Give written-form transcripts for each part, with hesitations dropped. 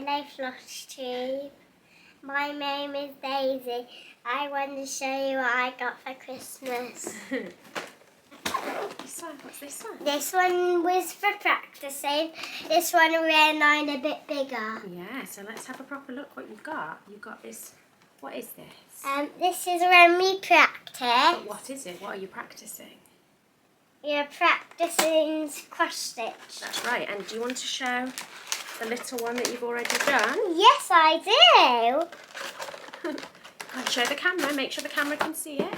Hello, Flosstube. My name is Daisy. I want to show you what I got for Christmas. This one? What's this one? This one was for practicing. This one we're mine a bit bigger. Yeah, so let's have a proper look what you've got. You've got this. What is this? This is when we practice. But what is it? What are you practicing? You're practicing cross stitch. That's right. And do you want to show the little one that you've already done? Yes, I do. I'll show the camera. Make sure the camera can see it.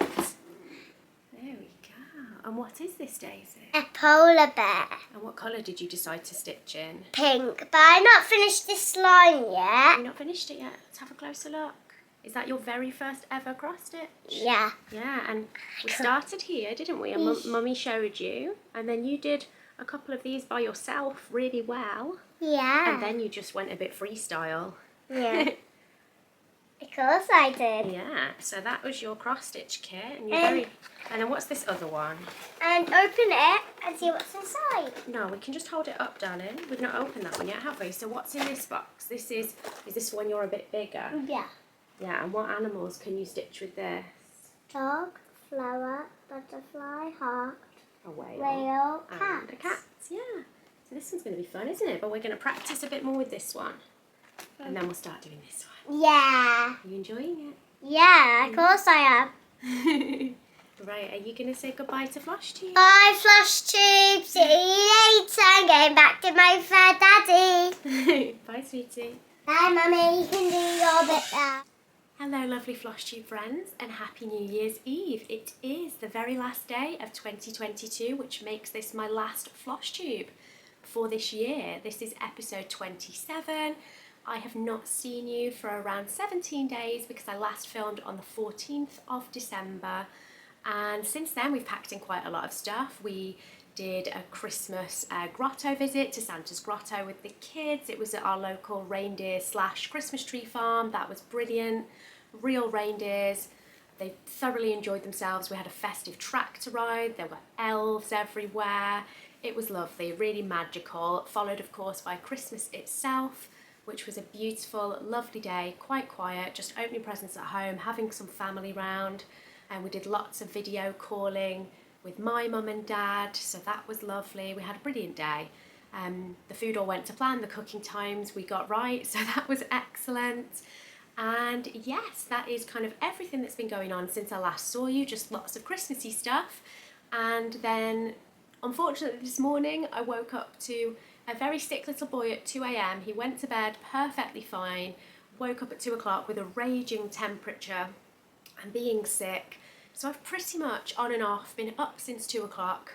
There we go. And what is this, Daisy? A polar bear. And what colour did you decide to stitch in? Pink, but I've not finished this line yet. You've not finished it yet. Let's have a closer look. Is that your very first ever cross stitch? Yeah. Yeah, and we started here, didn't we? And Mummy showed you, and then you did a couple of these by yourself really well. Yeah. And then you just went a bit freestyle. Yeah. Of course I did. Yeah, so that was your cross stitch kit, and you're very. And then what's this other one? And open it and see what's inside. No, we can just hold it up, darling. We've not opened that one yet, have we? So what's in this box? Is this one you're a bit bigger? Yeah. Yeah, and what animals can you stitch with this? Dog, flower, butterfly, heart, A whale. whale, And a cat, yeah. So this one's going to be fun, isn't it? But we're going to practice a bit more with this one. And then we'll start doing this one. Yeah. Are you enjoying Yeah, of course I am. it? Right, are you going to say goodbye to Flosstube? Bye, Flosstube. See you later. I'm going back to my fur daddy. Bye, sweetie. Bye, Mummy. You can do your bit now. Hello, lovely Flosstube friends, and Happy New Year's Eve. It is the very last day of 2022, which makes this my last Flosstube for this year. This is episode 27. I have not seen you for around 17 days because I last filmed on the 14th of December. And since then, we've packed in quite a lot of stuff. We did a Christmas grotto visit to Santa's grotto with the kids. It was at our local reindeer / Christmas tree farm. That was brilliant. Real reindeers. They thoroughly enjoyed themselves. We had a festive tractor ride. There were elves everywhere. It was lovely, really magical. Followed, of course, by Christmas itself, which was a beautiful, lovely day, quite quiet, just opening presents at home, having some family round. And we did lots of video calling with my mum and dad, so that was lovely. We had a brilliant day. The food all went to plan, the cooking times we got right, so that was excellent. And yes, that is kind of everything that's been going on since I last saw you, just lots of Christmassy stuff. And then, unfortunately, this morning I woke up to a very sick little boy at 2 a.m. He went to bed perfectly fine, woke up at 2 o'clock with a raging temperature and being sick. So I've pretty much on and off been up since 2 o'clock,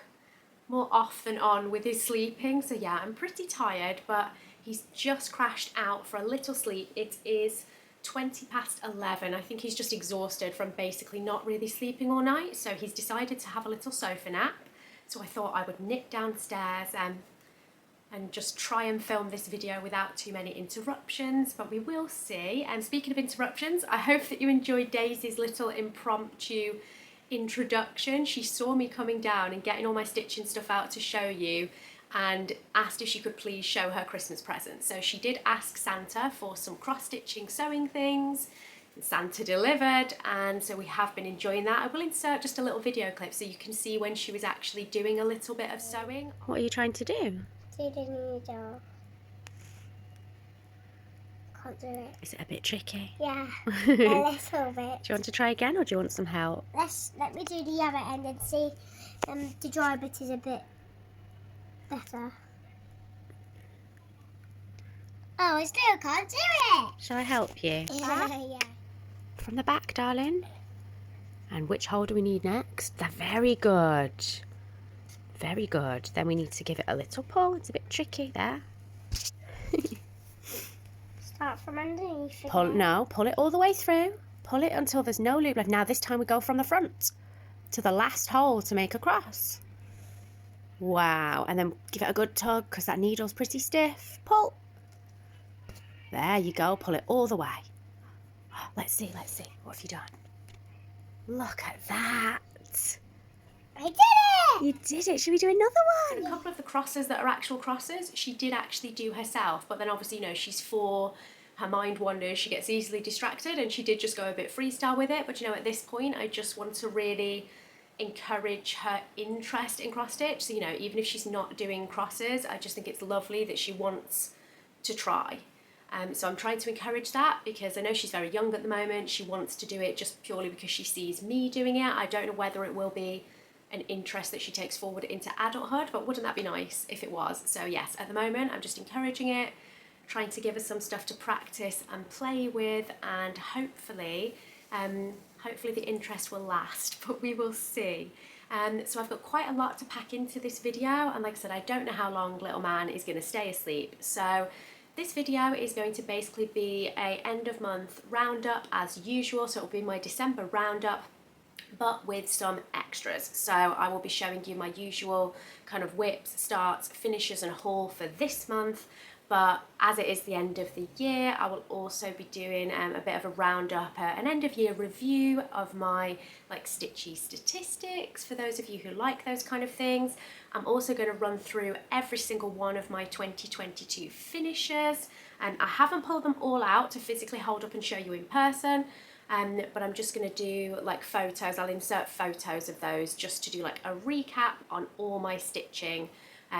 more off than on with his sleeping. So yeah, I'm pretty tired, but he's just crashed out for a little sleep. It is 20 past 11. I think he's just exhausted from basically not really sleeping all night. So he's decided to have a little sofa nap. So I thought I would nip downstairs and just try and film this video without too many interruptions, but we will see. And speaking of interruptions, I hope that you enjoyed Daisy's little impromptu introduction. She saw me coming down and getting all my stitching stuff out to show you and asked if she could please show her Christmas present. So she did ask Santa for some cross-stitching sewing things. Santa delivered, and so we have been enjoying that. I will insert just a little video clip so you can see when she was actually doing a little bit of sewing. What are you trying to do? Do the needle. Can't do it. Is it a bit tricky? Yeah, a little bit. Do you want to try again, or do you want some help? Let me do the other end and see the dry bit is a bit better. Oh, I still can't do it. Shall I help you? Yeah. From the back, darling. And which hole do we need next? They're very good. Very good. Then we need to give it a little pull. It's a bit tricky there. Start from underneath. Pull it all the way through. Pull it until there's no loop left. Now this time we go from the front to the last hole to make a cross. Wow. And then give it a good tug because that needle's pretty stiff. Pull. There you go. Pull it all the way. Let's see. What have you done? Look at that. I did it! You did it. Should we do another one? A couple of the crosses that are actual crosses, she did actually do herself, but then obviously, you know, she's 4, her mind wanders, she gets easily distracted, and she did just go a bit freestyle with it. But you know, at this point, I just want to really encourage her interest in cross stitch. So, you know, even if she's not doing crosses, I just think it's lovely that she wants to try. So I'm trying to encourage that, because I know she's very young at the moment. She wants to do it just purely because she sees me doing it. I don't know whether it will be an interest that she takes forward into adulthood, but wouldn't that be nice if it was? So yes, at the moment I'm just encouraging it, trying to give her some stuff to practice and play with, and hopefully the interest will last, but we will see. So I've got quite a lot to pack into this video, and like I said, I don't know how long little man is going to stay asleep. So this video is going to basically be a end of month roundup as usual, so it will be my December roundup, but with some extras. So I will be showing you my usual kind of WIPs, starts, finishes and haul for this month. But as it is the end of the year, I will also be doing a bit of a roundup, an end of year review of my like stitchy statistics for those of you who like those kind of things. I'm also going to run through every single one of my 2022 finishes, and I haven't pulled them all out to physically hold up and show you in person. But I'm just going to do like photos. I'll insert photos of those just to do like a recap on all my stitching,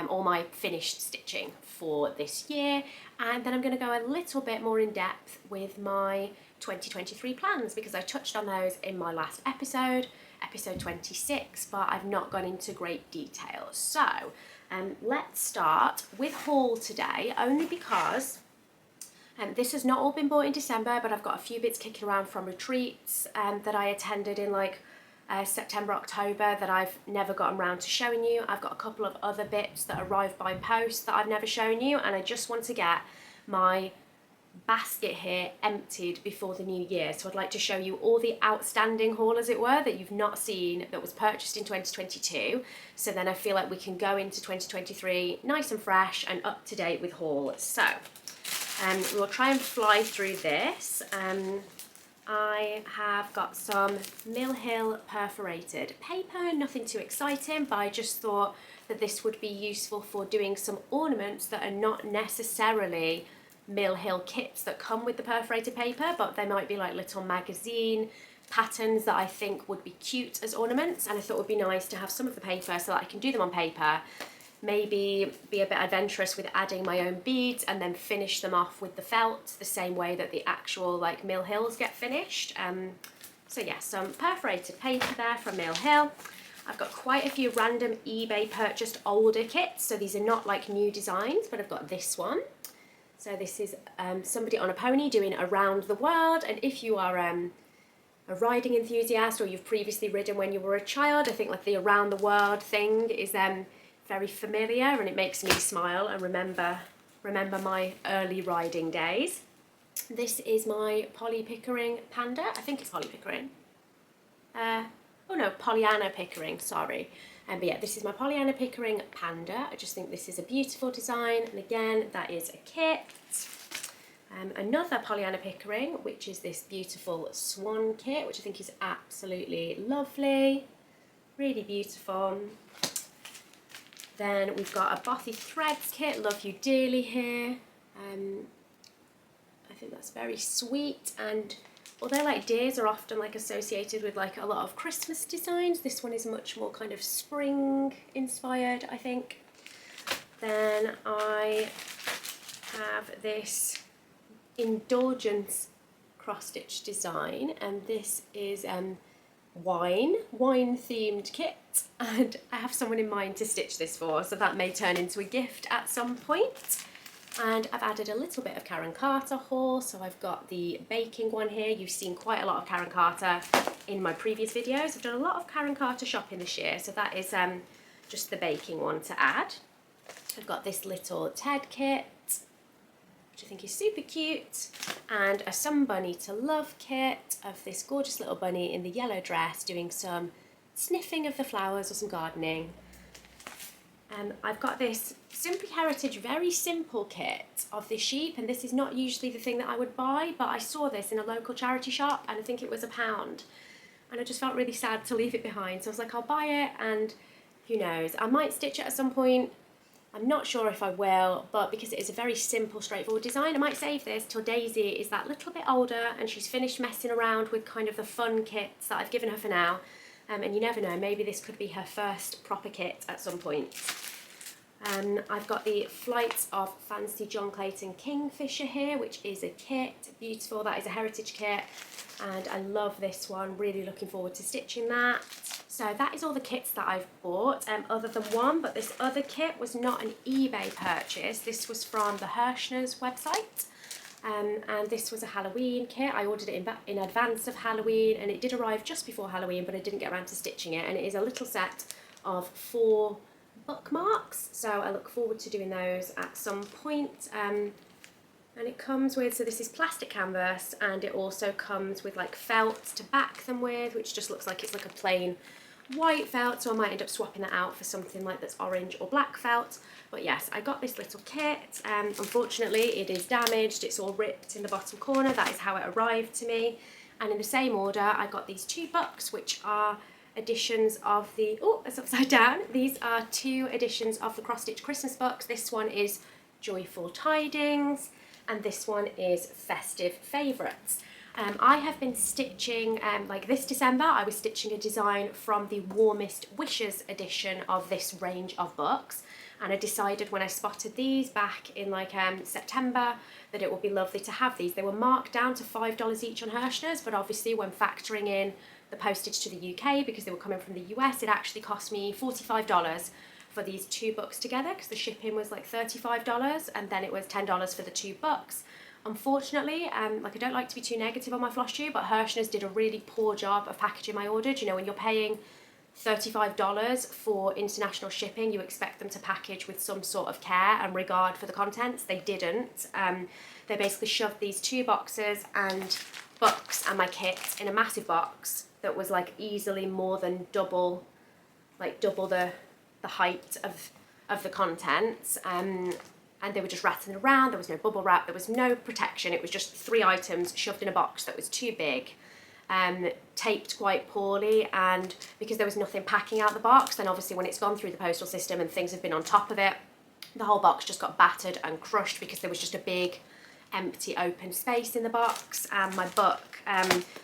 all my finished stitching for this year. And then I'm going to go a little bit more in depth with my 2023 plans, because I touched on those in my last episode, episode 26, but I've not gone into great detail. So let's start with haul today, only because this has not all been bought in December, but I've got a few bits kicking around from retreats that I attended in like September, October that I've never gotten around to showing you. I've got a couple of other bits that arrived by post that I've never shown you, and I just want to get my basket here emptied before the new year. So I'd like to show you all the outstanding haul, as it were, that you've not seen that was purchased in 2022. So then I feel like we can go into 2023 nice and fresh and up to date with haul. So we'll try and fly through this. I have got some Mill Hill perforated paper, nothing too exciting, but I just thought that this would be useful for doing some ornaments that are not necessarily Mill Hill kits that come with the perforated paper, but they might be like little magazine patterns that I think would be cute as ornaments, and I thought it would be nice to have some of the paper so that I can do them on paper, maybe be a bit adventurous with adding my own beads and then finish them off with the felt the same way that the actual like Mill Hills get finished. So yeah, some perforated paper there from Mill Hill. I've got quite a few random eBay purchased older kits, so these are not like new designs, but I've got this one. So this is somebody on a pony doing around the world, and if you are a riding enthusiast or you've previously ridden when you were a child, I think like the around the world thing is very familiar, and it makes me smile and remember my early riding days. This is my Polly Pickering panda. I think it's Polly Pickering. Oh no, Pollyanna Pickering, sorry. But yeah, this is my Pollyanna Pickering panda. I just think this is a beautiful design, and again, that is a kit. Another Pollyanna Pickering, which is this beautiful swan kit, which I think is absolutely lovely. Really beautiful. Then we've got a Bussi threads kit, love you dearly here. I think that's very sweet, and although like deers are often like associated with like a lot of Christmas designs, this one is much more kind of spring inspired, I think. Then I have this Indulgence cross stitch design, and this is wine themed kit, and I have someone in mind to stitch this for, so that may turn into a gift at some point. And I've added a little bit of Karen Carter haul, so I've got the baking one here. You've seen quite a lot of Karen Carter in my previous videos. I've done a lot of Karen Carter shopping this year, so that is just the baking one to add. I've got this little Ted kit, which I think is super cute, and a Some Bunny to Love kit of this gorgeous little bunny in the yellow dress doing some sniffing of the flowers or some gardening. I've got this Simply Heritage very simple kit of this sheep, and this is not usually the thing that I would buy, but I saw this in a local charity shop and I think it was £1. and I just felt really sad to leave it behind. So I was like, I'll buy it, and who knows, I might stitch it at some point. I'm not sure if I will, but because it is a very simple, straightforward design, I might save this till Daisy is that little bit older and she's finished messing around with kind of the fun kits that I've given her for now. And you never know, maybe this could be her first proper kit at some point. I've got the Flights of Fancy John Clayton Kingfisher here, which is a kit. Beautiful, that is a heritage kit. And I love this one, really looking forward to stitching that. So that is all the kits that I've bought, other than one, but this other kit was not an eBay purchase. This was from the Hirschner's website, and this was a Halloween kit. I ordered it in advance of Halloween, and it did arrive just before Halloween, but I didn't get around to stitching it, and it is a little set of 4 bookmarks, so I look forward to doing those at some point. And it comes with, so this is plastic canvas, and it also comes with like felt to back them with, which just looks like it's like a plain white felt, so I might end up swapping that out for something like that's orange or black felt. But yes, I got this little kit. Unfortunately, it is damaged. It's all ripped in the bottom corner. That is how it arrived to me. And in the same order, I got these 2 books, which are editions of the, oh, it's upside down. These are 2 editions of the Cross Stitch Christmas books. This one is Joyful Tidings, and this one is Festive Favourites. I have been stitching, like this December, I was stitching a design from the Warmest Wishes edition of this range of books, and I decided when I spotted these back in like September that it would be lovely to have these. They were marked down to $5 each on Hirschner's, but obviously when factoring in the postage to the UK, because they were coming from the US, it actually cost me $45 for these 2 books together, because the shipping was like $35, and then it was $10 for the 2 books. Unfortunately, like I don't like to be too negative on my Flosstube, but Hirschner's did a really poor job of packaging my order. You know, when you're paying $35 for international shipping, you expect them to package with some sort of care and regard for the contents. They didn't. They basically shoved these 2 boxes and books and my kit in a massive box that was like easily more than double the height of the contents. And they were just rattling around. There was no bubble wrap, there was no protection. It was just 3 items shoved in a box that was too big, taped quite poorly, and because there was nothing packing out the box, then obviously when it's gone through the postal system and things have been on top of it, the whole box just got battered and crushed because there was just a big empty open space in the box. And my book,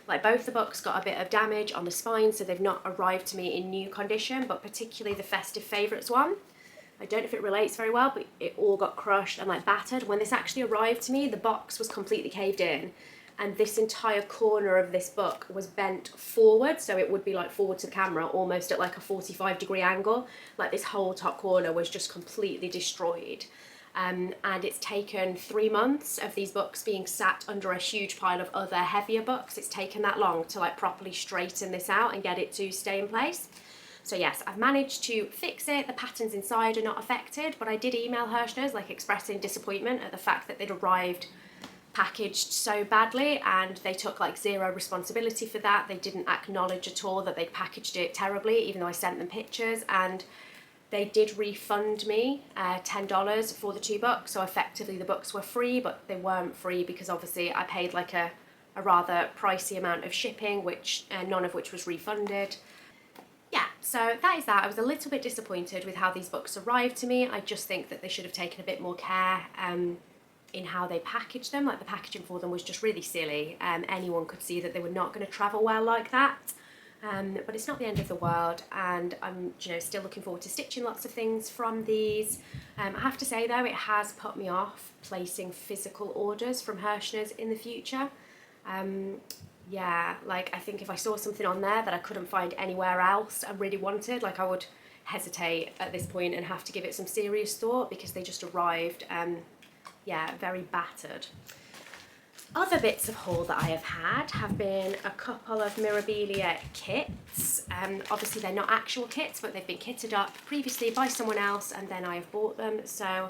like both the books, got a bit of damage on the spine, so they've not arrived to me in new condition, but particularly the Festive Favourites one, I don't know if it relates very well, but it all got crushed and like battered. When this actually arrived to me, the box was completely caved in, and this entire corner of this book was bent forward, so it would be like forward to the camera, almost at like a 45-degree angle. Like this whole top corner was just completely destroyed. And it's taken 3 months of these books being sat under a huge pile of other heavier books. It's taken that long to like properly straighten this out and get it to stay in place. So yes, I've managed to fix it. The patterns inside are not affected, but I did email Hirschner's like expressing disappointment at the fact that they'd arrived packaged so badly, and they took like 0 responsibility for that. They didn't acknowledge at all that they'd packaged it terribly, even though I sent them pictures, and they did refund me $10 for the 2 books. So effectively the books were free, but they weren't free because obviously I paid like a rather pricey amount of shipping, which none of which was refunded. Yeah, so that is that. I was a little bit disappointed with how these books arrived to me. I just think that they should have taken a bit more care in how they packaged them. Like the packaging for them was just really silly. Anyone could see that they were not going to travel well like that. But it's not the end of the world, and I'm still looking forward to stitching lots of things from these. I have to say though, it has put me off placing physical orders from Hirschner's in the future. Yeah, like I think if I saw something on there that I couldn't find anywhere else and really wanted, like I would hesitate at this point and have to give it some serious thought, because they just arrived, yeah, very battered. Other bits of haul that I have been a couple of Mirabilia kits. Obviously they're not actual kits, but they've been kitted up previously by someone else and then I have bought them. So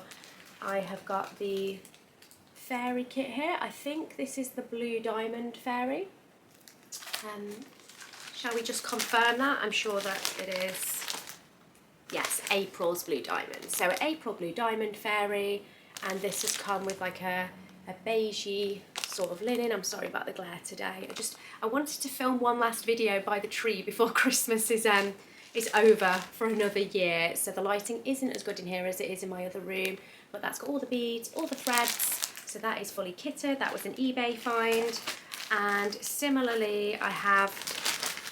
I have got the fairy kit here. I think this is the Blue Diamond Fairy. Shall we just confirm that? I'm sure that it is, yes, April's Blue Diamond. So April Blue Diamond Fairy, and this has come with like a beigey sort of linen. I'm sorry about the glare today. I wanted to film one last video by the tree before Christmas is over for another year. So the lighting isn't as good in here as it is in my other room, but that's got all the beads, all the threads. So that is fully kitted. That was an eBay find. And similarly, I have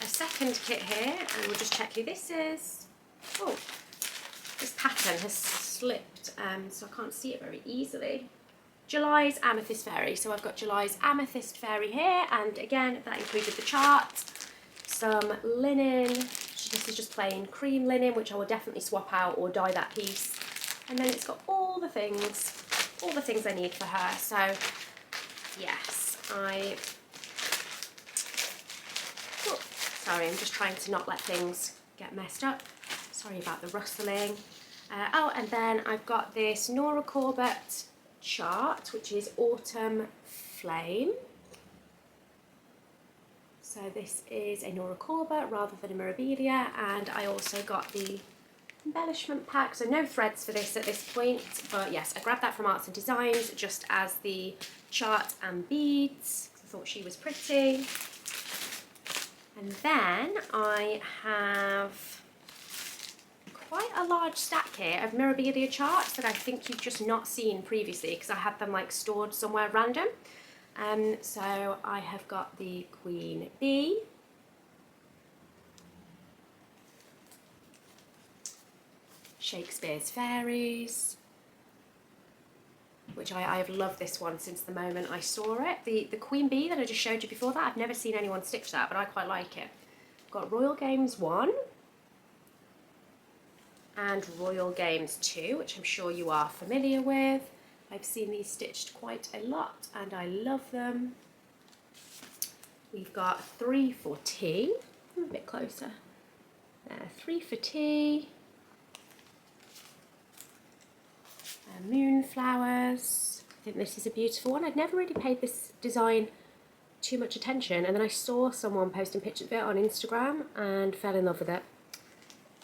a second kit here, and we'll just check who this is. Oh, this pattern has slipped, so I can't see it very easily. July's Amethyst Fairy. So I've got July's Amethyst Fairy here, and again, that included the chart, some linen. This is just plain cream linen, which I will definitely swap out or dye that piece. And then it's got all the things I need for her. So yes, sorry, I'm just trying to not let things get messed up. Sorry about the rustling. Oh, and then I've got this Nora Corbett chart, which is Autumn Flame. So this is a Nora Corbett rather than a Mirabilia, and I also got the embellishment pack. So no threads for this at this point, but yes, I grabbed that from Arts and Designs just as the chart and beads. I thought she was pretty. And then I have quite a large stack here of Mirabilia charts that I think you've just not seen previously because I had them like stored somewhere random. So I have got the Queen Bee, Shakespeare's Fairies, which I've loved this one since the moment I saw it. The Queen Bee that I just showed you before that, I've never seen anyone stitch that, but I quite like it. I've got Royal Games 1 and Royal Games 2, which I'm sure you are familiar with. I've seen these stitched quite a lot and I love them. We've got 3 for Tea, a bit closer. 3 for Tea. Moonflowers. I think this is a beautiful one. I'd never really paid this design too much attention, and then I saw someone posting pictures of it on Instagram and fell in love with it.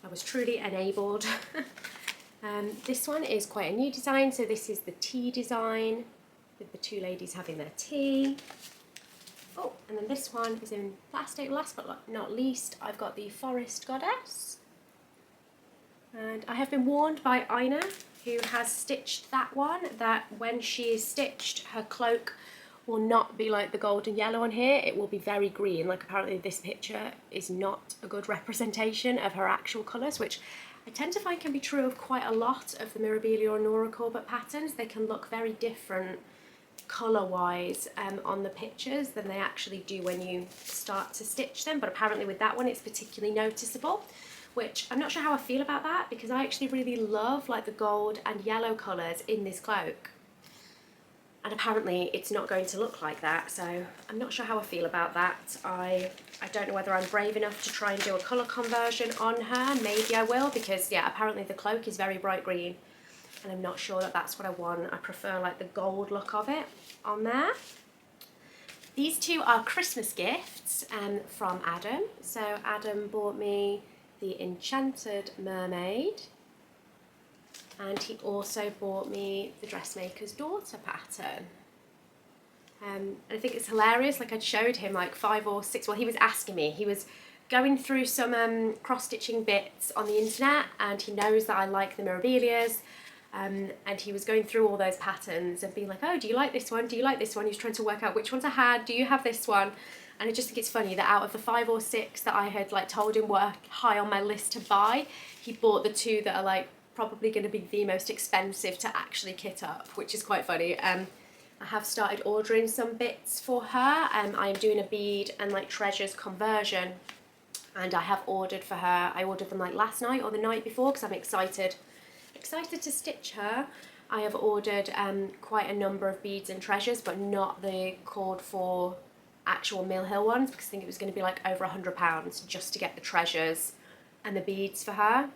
I was truly enabled. This one is quite a new design, so this is the tea design with the two ladies having their tea. Oh, and then this one is in plastic. Last but not least, I've got the Forest Goddess. And I have been warned by Ina, who has stitched that one, that when she is stitched, her cloak will not be like the gold and yellow on here. It will be very green. Like apparently this picture is not a good representation of her actual colours, which I tend to find can be true of quite a lot of the Mirabilia or Nora Corbett patterns. They can look very different colour-wise on the pictures than they actually do when you start to stitch them. But apparently with that one, it's particularly noticeable, which I'm not sure how I feel about that because I actually really love like the gold and yellow colours in this cloak. And apparently it's not going to look like that, so I'm not sure how I feel about that. I don't know whether I'm brave enough to try and do a colour conversion on her. Maybe I will, because yeah, apparently the cloak is very bright green and I'm not sure that that's what I want. I prefer like the gold look of it on there. These two are Christmas gifts from Adam. So Adam bought me the Enchanted Mermaid, and he also bought me the Dressmaker's Daughter pattern. And I think it's hilarious, like I'd showed him like 5 or 6, well he was asking me, he was going through some cross-stitching bits on the internet and he knows that I like the Mirabilias, and he was going through all those patterns and being like, oh, do you like this one, do you like this one? He was trying to work out which ones I had, do you have this one? And I just think it's funny that out of the 5 or 6 that I had like told him were high on my list to buy, he bought the 2 that are like probably going to be the most expensive to actually kit up, which is quite funny. I have started ordering some bits for her. I am doing a bead and like treasures conversion, and I have ordered for her. I ordered them like last night or the night before because I'm excited to stitch her. I have ordered quite a number of beads and treasures, but not the called for actual Mill Hill ones because I think it was going to be like over £100 just to get the treasures and the beads for her.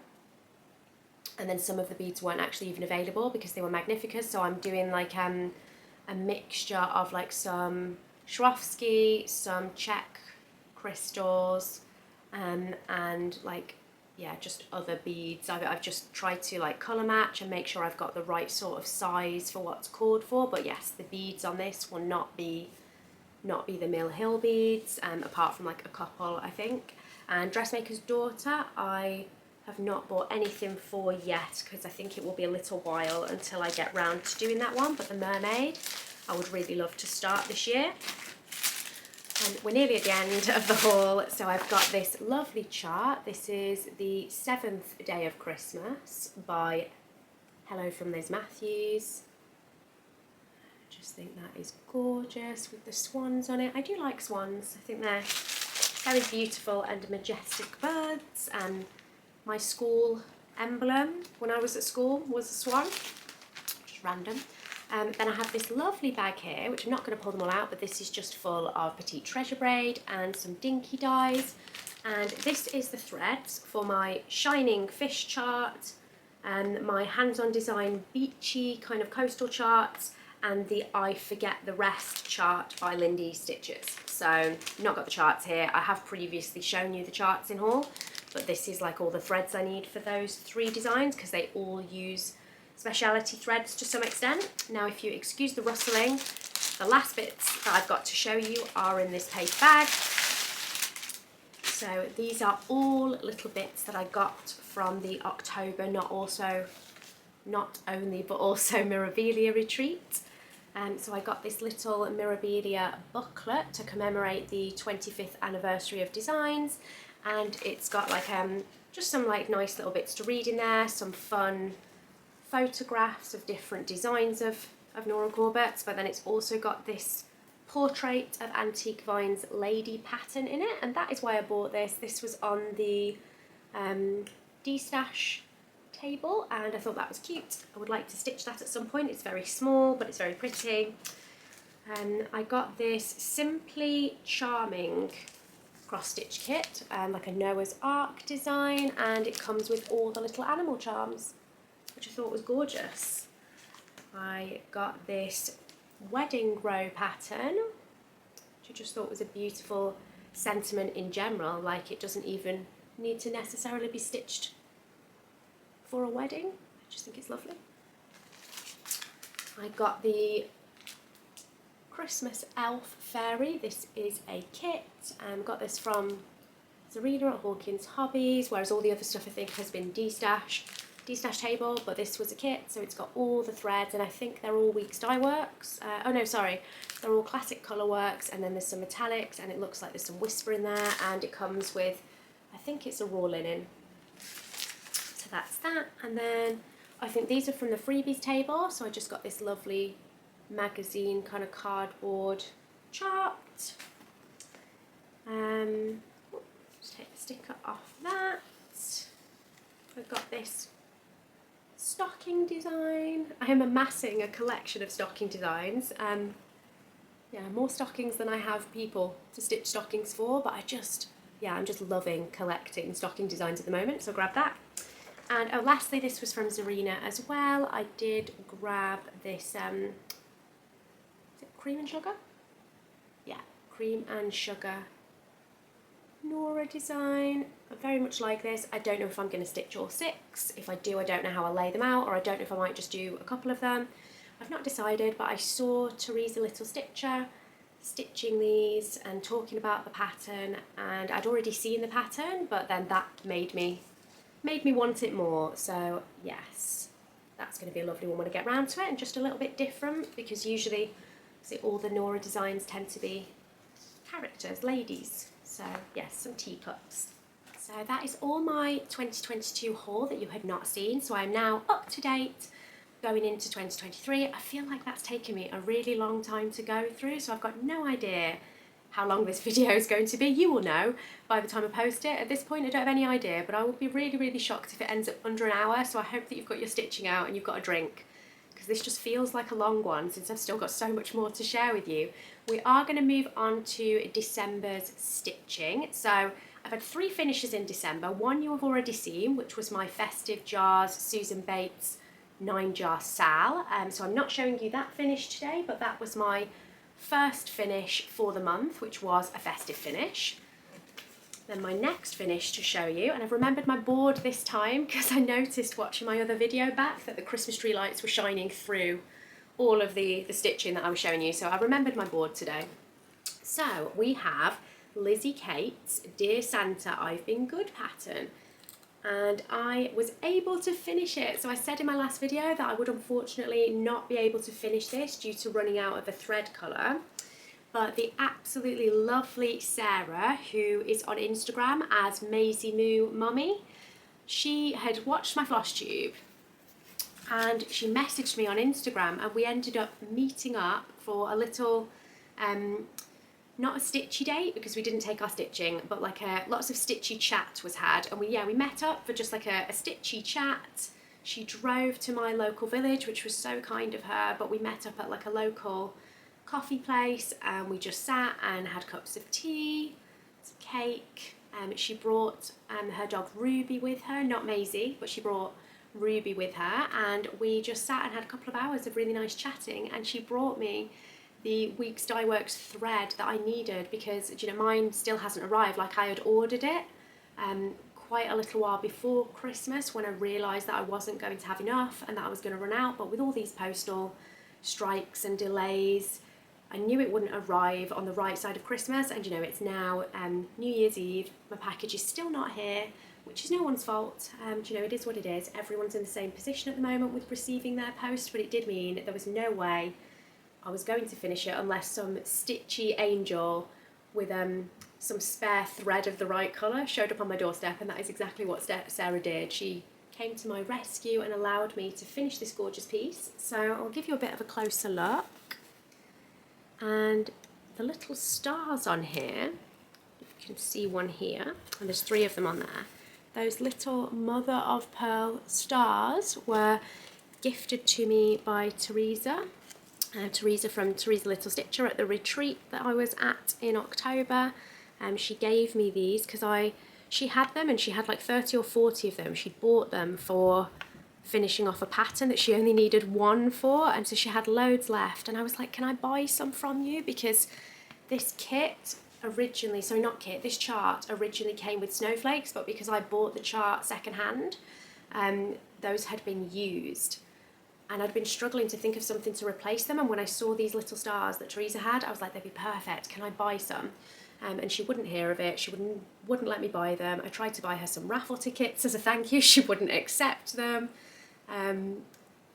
And then some of the beads weren't actually even available because they were Magnificas, so I'm doing like a mixture of like some Swarovski, some Czech crystals, and like yeah, just other beads. I've just tried to like colour match and make sure I've got the right sort of size for what's called for. But yes, the beads on this will not be the Mill Hill beads, apart from like a couple, I think. And Dressmaker's Daughter, I have not bought anything for yet because I think it will be a little while until I get round to doing that one. But the Mermaid, I would really love to start this year. And we're nearly at the end of the haul, so I've got this lovely chart. This is the 7th day of Christmas by Hello from Liz Matthews. I just think that is gorgeous with the swans on it. I do like swans. I think they're very beautiful and majestic birds. And my school emblem when I was at school was a swan. Just random. Then I have this lovely bag here, which I'm not going to pull them all out, but this is just full of petite treasure braid and some dinky dies. And this is the threads for my shining fish chart, and my hands-on design beachy kind of coastal charts, and the I Forget the Rest chart by Lindy Stitches. So, not got the charts here. I have previously shown you the charts in haul, but this is like all the threads I need for those 3 designs because they all use speciality threads to some extent. Now, if you excuse the rustling, the last bits that I've got to show you are in this paper bag. So these are all little bits that I got from the October not only but also Mirabilia retreat. So I got this little Mirabilia booklet to commemorate the 25th anniversary of designs, and it's got like just some like nice little bits to read in there, some fun photographs of different designs of Nora Corbett's, but then it's also got this portrait of Antique Vine's lady pattern in it, and that is why I bought this. This was on the D-stash table and I thought that was cute. I would like to stitch that at some point. It's very small but it's very pretty. I got this Simply Charming cross stitch kit, like a Noah's Ark design, and it comes with all the little animal charms, which I thought was gorgeous. I got this wedding row pattern, which I just thought was a beautiful sentiment in general, like it doesn't even need to necessarily be stitched for a wedding. I just think it's lovely. I got the Christmas Elf Fairy. This is a kit. Got this from Zarina at Hawkins Hobbies, whereas all the other stuff I think has been D-stash table, but this was a kit, so it's got all the threads, and I think they're all Weeks Dye Works. Oh no, sorry, they're all Classic Colour Works, and then there's some metallics, and it looks like there's some whisper in there, and it comes with, I think it's a raw linen. So that's that, and then I think these are from the freebies table, so I just got this lovely magazine kind of cardboard chart. Just take the sticker off that. I've got this stocking design. I am amassing a collection of stocking designs. Yeah, more stockings than I have people to stitch stockings for, but I'm just loving collecting stocking designs at the moment, so grab that. And oh, lastly, this was from Zarina as well. I did grab this, is it Cream and Sugar? Yeah, Cream and Sugar Nora design. I very much like this. I don't know if I'm going to stitch all 6. If I do, I don't know how I'll lay them out, or I don't know if I might just do a couple of them. I've not decided, but I saw Teresa Little Stitcher stitching these and talking about the pattern, and I'd already seen the pattern, but then that made me want it more. So yes, that's going to be a lovely one when I get round to it, and just a little bit different, because usually all the Nora designs tend to be characters, ladies. So yes, some teacups. So that is all my 2022 haul that you had not seen. So I'm now up to date going into 2023. I feel like that's taken me a really long time to go through, so I've got no idea how long this video is going to be. You will know by the time I post it. At this point I don't have any idea, but I will be really, really shocked if it ends up under an hour. So I hope that you've got your stitching out and you've got a drink, because this just feels like a long one since I've still got so much more to share with you. We are going to move on to December's stitching. So I've had 3 finishes in December. One you have already seen, which was my Festive Jars Susan Bates 9-jar Sal. So I'm not showing you that finish today, but that was my first finish for the month, which was a festive finish. Then my next finish to show you, and I've remembered my board this time because I noticed watching my other video back that the Christmas tree lights were shining through all of the stitching that I was showing you, so I remembered my board today. So we have Lizzie Kate's Dear Santa, I've Been Good pattern, and I was able to finish it. So I said in my last video that I would unfortunately not be able to finish this due to running out of a thread colour. But the absolutely lovely Sarah, who is on Instagram as Maisie Moo Mummy, she had watched my Flosstube and she messaged me on Instagram, and we ended up meeting up for a little, not a stitchy date because we didn't take our stitching, but like lots of stitchy chat was had, and we met up for just like a stitchy chat. She drove to my local village, which was so kind of her, but we met up at like a local coffee place and we just sat and had cups of tea, some cake. She brought her dog Ruby with her, not Maisie, but she brought Ruby with her, and we just sat and had a couple of hours of really nice chatting, and she brought me the Weeks Dye Works thread that I needed because, you know, mine still hasn't arrived. Like, I had ordered it quite a little while before Christmas when I realised that I wasn't going to have enough and that I was going to run out, but with all these postal strikes and delays, I knew it wouldn't arrive on the right side of Christmas, and you know, it's now New Year's Eve. My package is still not here, which is no one's fault. You know, it is what it is. Everyone's in the same position at the moment with receiving their post, but it did mean there was no way I was going to finish it unless some stitchy angel with some spare thread of the right colour showed up on my doorstep, and that is exactly what Sarah did. She came to my rescue and allowed me to finish this gorgeous piece. So I'll give you a bit of a closer look. And the little stars on here, you can see one here, and there's 3 of them on there. Those little mother of pearl stars were gifted to me by Teresa. Teresa from Teresa Little Stitcher at the retreat that I was at in October. She gave me these because she had them, and she had like 30 or 40 of them. She'd bought them for finishing off a pattern that she only needed 1 for, and so she had loads left, and I was like, can I buy some from you? Because this kit originally, this chart originally came with snowflakes, but because I bought the chart secondhand, those had been used, and I'd been struggling to think of something to replace them, and when I saw these little stars that Teresa had, I was like, they'd be perfect, can I buy some? And she wouldn't hear of it. She wouldn't let me buy them. I tried to buy her some raffle tickets as a thank you. She wouldn't accept them.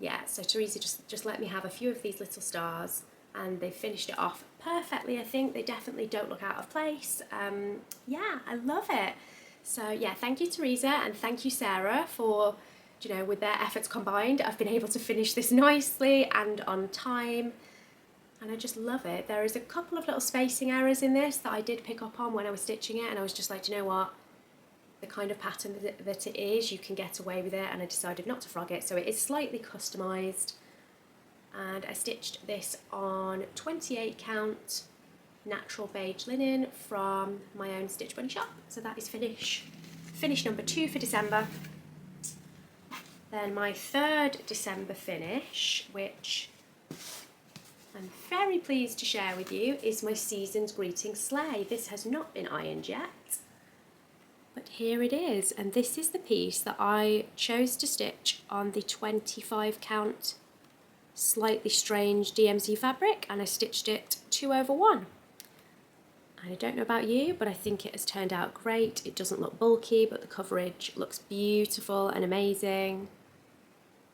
Yeah, so Teresa just let me have a few of these little stars, and they finished it off perfectly. I think they definitely don't look out of place. Yeah, I love it. So yeah, thank you Teresa, and thank you Sarah for, you know, with their efforts combined, I've been able to finish this nicely and on time, and I just love it. There is a couple of little spacing errors in this that I did pick up on when I was stitching it, and I was just like, do you know what? The kind of pattern that it is, you can get away with it, and I decided not to frog it, so it is slightly customised. And I stitched this on 28 count natural beige linen from my own Stitch Bunny shop. So that is finish number 2 for December. Then my 3rd December finish, which I'm very pleased to share with you, is my Season's Greeting sleigh. This has not been ironed yet, but here it is, and this is the piece that I chose to stitch on the 25 count slightly strange DMZ fabric, and I stitched it 2/1. And I don't know about you, but I think it has turned out great. It doesn't look bulky, but the coverage looks beautiful and amazing.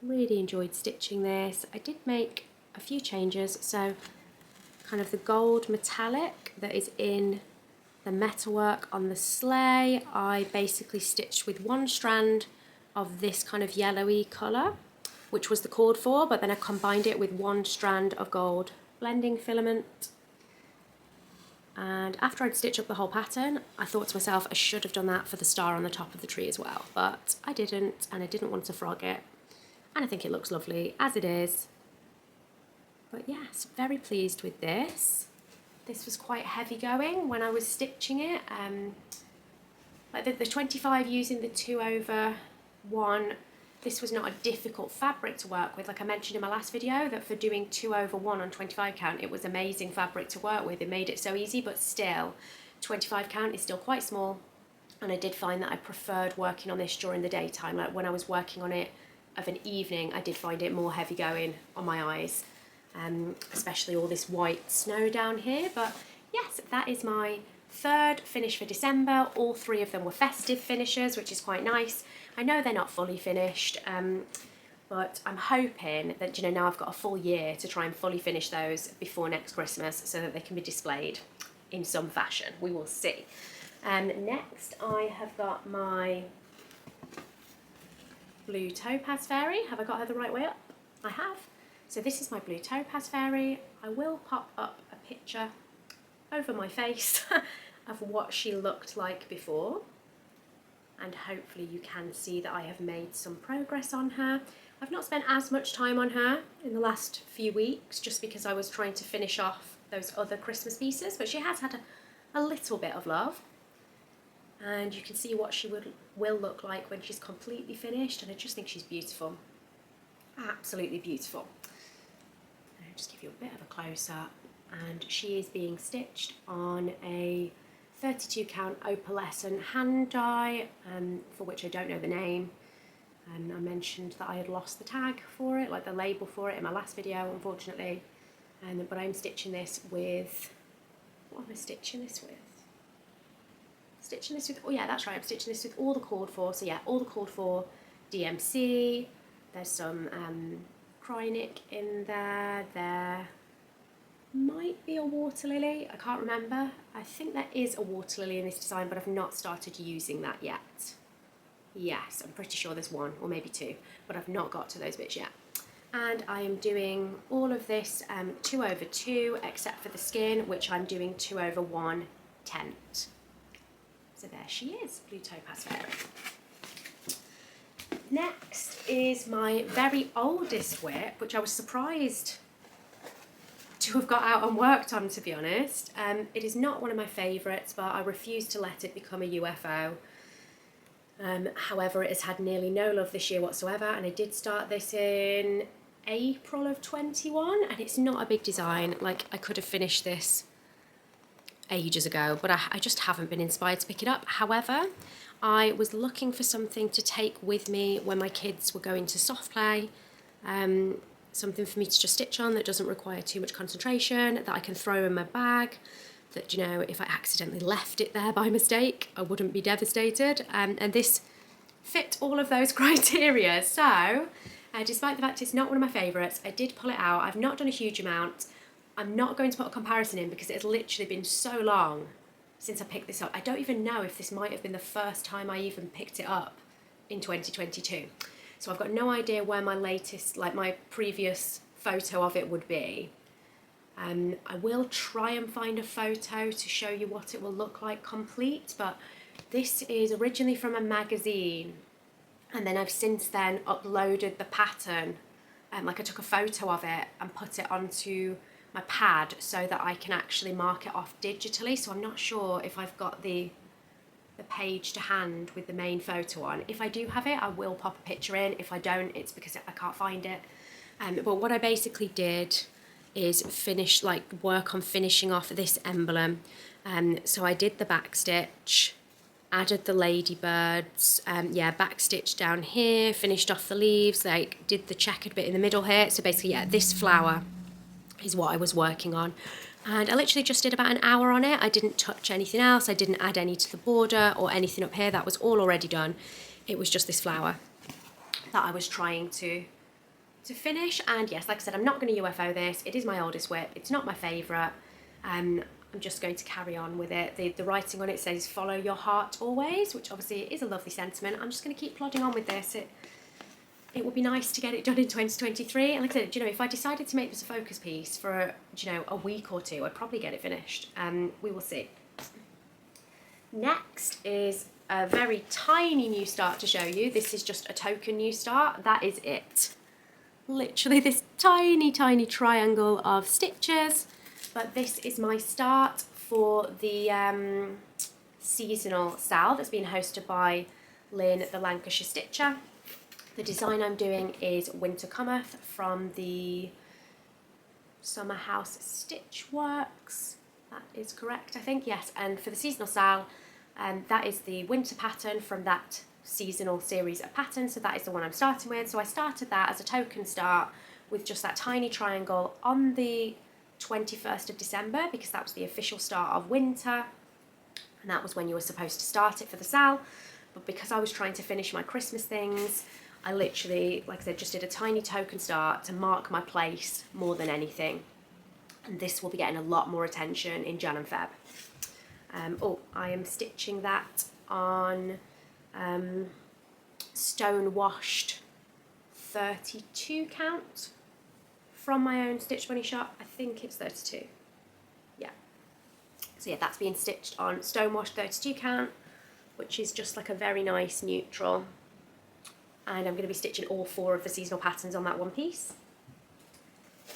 Really enjoyed stitching this. I did make a few changes, so kind of the gold metallic that is in the metalwork on the sleigh, I basically stitched with 1 strand of this kind of yellowy colour, which was the cord for, but then I combined it with 1 strand of gold blending filament. And after I'd stitched up the whole pattern, I thought to myself, I should have done that for the star on the top of the tree as well, but I didn't, and I didn't want to frog it. And I think it looks lovely as it is. But yes, very pleased with this. This was quite heavy going when I was stitching it. Like the 25 using the 2/1, this was not a difficult fabric to work with. Like I mentioned in my last video, that for doing 2/1 on 25 count, it was amazing fabric to work with. It made it so easy, but still, 25 count is still quite small. and I did find that I preferred working on this during the daytime. Like when I was working on it of an evening, I did find it more heavy going on my eyes, especially all this white snow down here. But yes, that is my third finish for December. All three of them were festive finishes, which is quite nice. I know they're not fully finished, but I'm hoping that, you know, now I've got a full year to try and fully finish those before next Christmas so that they can be displayed in some fashion. We will see. Next I have got my blue Topaz Fairy. Have I got her the right way up? I have. So this is my blue Topaz Fairy. I will pop up a picture over my face of what she looked like before, and hopefully you can see that I have made some progress on her. I've not spent as much time on her in the last few weeks just because I was trying to finish off those other Christmas pieces, but she has had a little bit of love. And you can see what she will look like when she's completely finished, and I just think she's beautiful. Absolutely beautiful. I'll just give you a bit of a close-up, and she is being stitched on a 32 count opalescent hand die, for which I don't know the name. And I mentioned that I had lost the tag for it, like the label for it, in my last video, unfortunately. But I'm stitching this with, what am I stitching this with? Oh yeah, that's right, I'm stitching this with all the called for. So yeah, all the called for DMC. There's some Krynic in there. There might be a water lily, I can't remember. I think there is a water lily in this design, but I've not started using that yet. Yes, I'm pretty sure there's one or maybe two, but I've not got to those bits yet. And I am doing all of this 2/2, except for the skin, which I'm doing 2/1/10. So there she is, blue Topaz Fairy. Next is my very oldest WIP, which I was surprised to have got out and worked on, to be honest. It is not one of my favourites, but I refuse to let it become a UFO. However, it has had nearly no love this year whatsoever, and I did start this in April of 21, and it's not a big design. Like, I could have finished this ages ago, but I just haven't been inspired to pick it up. However, I was looking for something to take with me when my kids were going to soft play, something for me to just stitch on that doesn't require too much concentration, that I can throw in my bag, that, you know, if I accidentally left it there by mistake, I wouldn't be devastated. And this fit all of those criteria. So, despite the fact it's not one of my favourites, I did pull it out. I've not done a huge amount. I'm not going to put a comparison in because it's literally been so long since I picked this up. I don't even know if this might have been the first time I even picked it up in 2022. So I've got no idea where my latest, like my previous photo of it would be. I will try and find a photo to show you what it will look like complete, but this is originally from a magazine, and then I've since then uploaded the pattern, like I took a photo of it and put it onto my pad so that I can actually mark it off digitally. So I'm not sure if I've got the page to hand with the main photo on. If I do have it, I will pop a picture in. If I don't, it's because I can't find it. But what I basically did is work on finishing off this emblem. So I did the back stitch, added the ladybirds, back stitch down here, finished off the leaves, like did the checkered bit in the middle here. So basically, yeah, this flower is what I was working on. And I literally just did about an hour on it. I didn't touch anything else. I didn't add any to the border or anything up here. That was all already done. It was just this flower that I was trying to finish. And yes, like I said, I'm not going to UFO this. It is my oldest WIP. It's not my favourite. I'm just going to carry on with it. The writing on it says, follow your heart always, which obviously is a lovely sentiment. I'm just going to keep plodding on with this. It would be nice to get it done in 2023. And like I said, you know, if I decided to make this a focus piece for, you know, a week or two, I'd probably get it finished. We will see. Next is a very tiny new start to show you. This is just a token new start. That is it. Literally this tiny, tiny triangle of stitches. But this is my start for the seasonal sale that's been hosted by Lynn, the Lancashire Stitcher. The design I'm doing is Winter Cometh from the Summer House Stitch Works. That is correct, I think, yes. And for the seasonal sale, That is the winter pattern from that seasonal series of patterns, so that is the one I'm starting with. So I started that as a token start with just that tiny triangle on the 21st of December, because that was the official start of winter, and that was when you were supposed to start it for the SAL. But because I was trying to finish my Christmas things, I literally, like I said, just did a tiny token start to mark my place more than anything. And this will be getting a lot more attention in Jan and Feb. I am stitching that on stone washed 32 count from my own Stitch Bunny shop. I think it's 32. Yeah. So yeah, that's being stitched on stone washed 32 count, which is just like a very nice neutral. And I'm going to be stitching all 4 of the seasonal patterns on that one piece.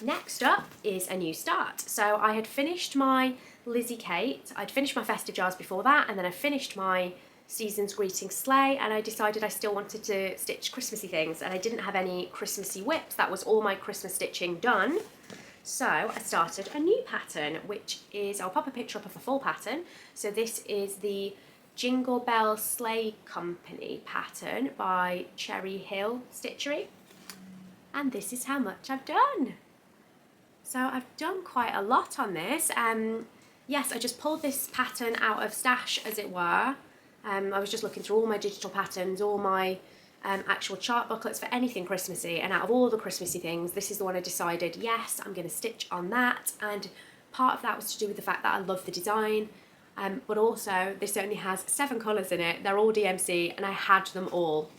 Next up is a new start. So I had finished my Lizzie Kate, I'd finished my festive jars before that, and then I finished my Season's Greeting sleigh, and I decided I still wanted to stitch Christmassy things, and I didn't have any Christmassy whips. That was all my Christmas stitching done. So I started a new pattern, which is, I'll pop a picture up of the full pattern. So this is the Jingle Bell Sleigh Company pattern by Cherry Hill Stitchery, and this is how much I've done. So I've done quite a lot on this. Yes, I just pulled this pattern out of stash, as it were. I was just looking through all my digital patterns, all my actual chart booklets for anything Christmassy, and out of all the Christmassy things, this is the one I decided, yes, I'm going to stitch on that. And part of that was to do with the fact that I love the design, but also this only has 7 colours in it. They're all DMC, and I had them all.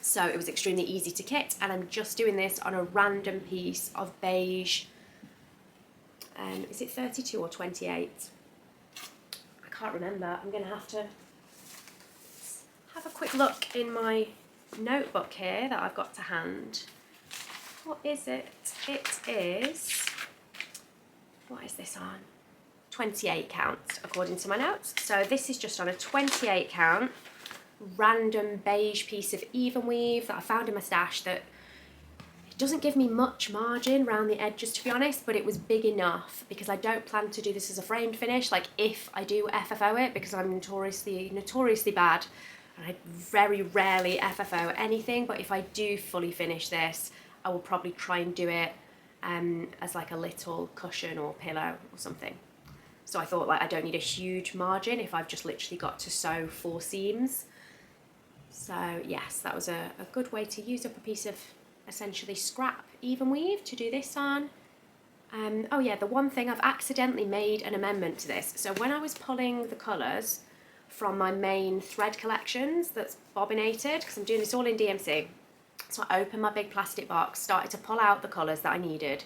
So it was extremely easy to kit, and I'm just doing this on a random piece of beige. Is it 32 or 28? I can't remember. I'm going to have a quick look in my notebook here that I've got to hand. What is it? It is, what is this on? 28 count, according to my notes. So this is just on a 28 count, random beige piece of even weave that I found in my stash that it doesn't give me much margin around the edges, to be honest, but it was big enough because I don't plan to do this as a framed finish, like if I do FFO it, because I'm notoriously bad, and I very rarely FFO anything, but if I do fully finish this, I will probably try and do it as like a little cushion or pillow or something. So I thought, like, I don't need a huge margin if I've just literally got to sew 4 seams. So yes, that was a good way to use up a piece of essentially scrap even weave to do this on. Oh yeah, the one thing, I've accidentally made an amendment to this. So when I was pulling the colours from my main thread collections that's bobbinated, because I'm doing this all in DMC, so I opened my big plastic box, started to pull out the colours that I needed,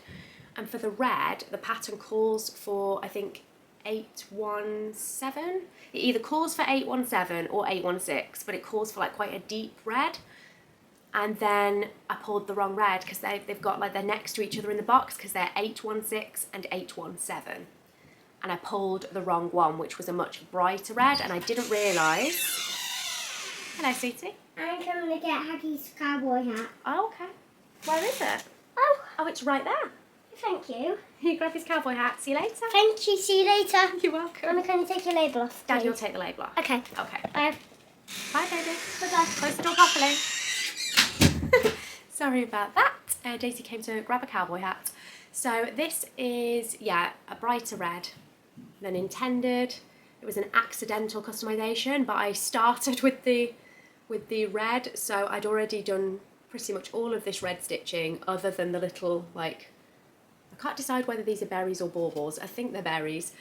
and for the red, the pattern calls for, I think, 817. It either calls for 817 or 816, but it calls for like quite a deep red. And then I pulled the wrong red because they've got like, they're next to each other in the box because they're 816 and 817. And I pulled the wrong one, which was a much brighter red, and I didn't realise. Hello, sweetie. I'm coming to get Haggie's cowboy hat. Oh, okay. Where is it? Oh, it's right there. Thank you. You grab his cowboy hat. See you later. Thank you. See you later. You're welcome. I'm going to take your label off. Daddy will please. take the label off. Okay. Okay. Bye, Bye, baby. Bye-bye. Close the door properly. Sorry about that. Daisy came to grab a cowboy hat. So this is, yeah, a brighter red than intended. It was an accidental customization, but I started with the red, so I'd already done pretty much all of this red stitching other than the little, like, I can't decide whether these are berries or baubles. I think they're berries.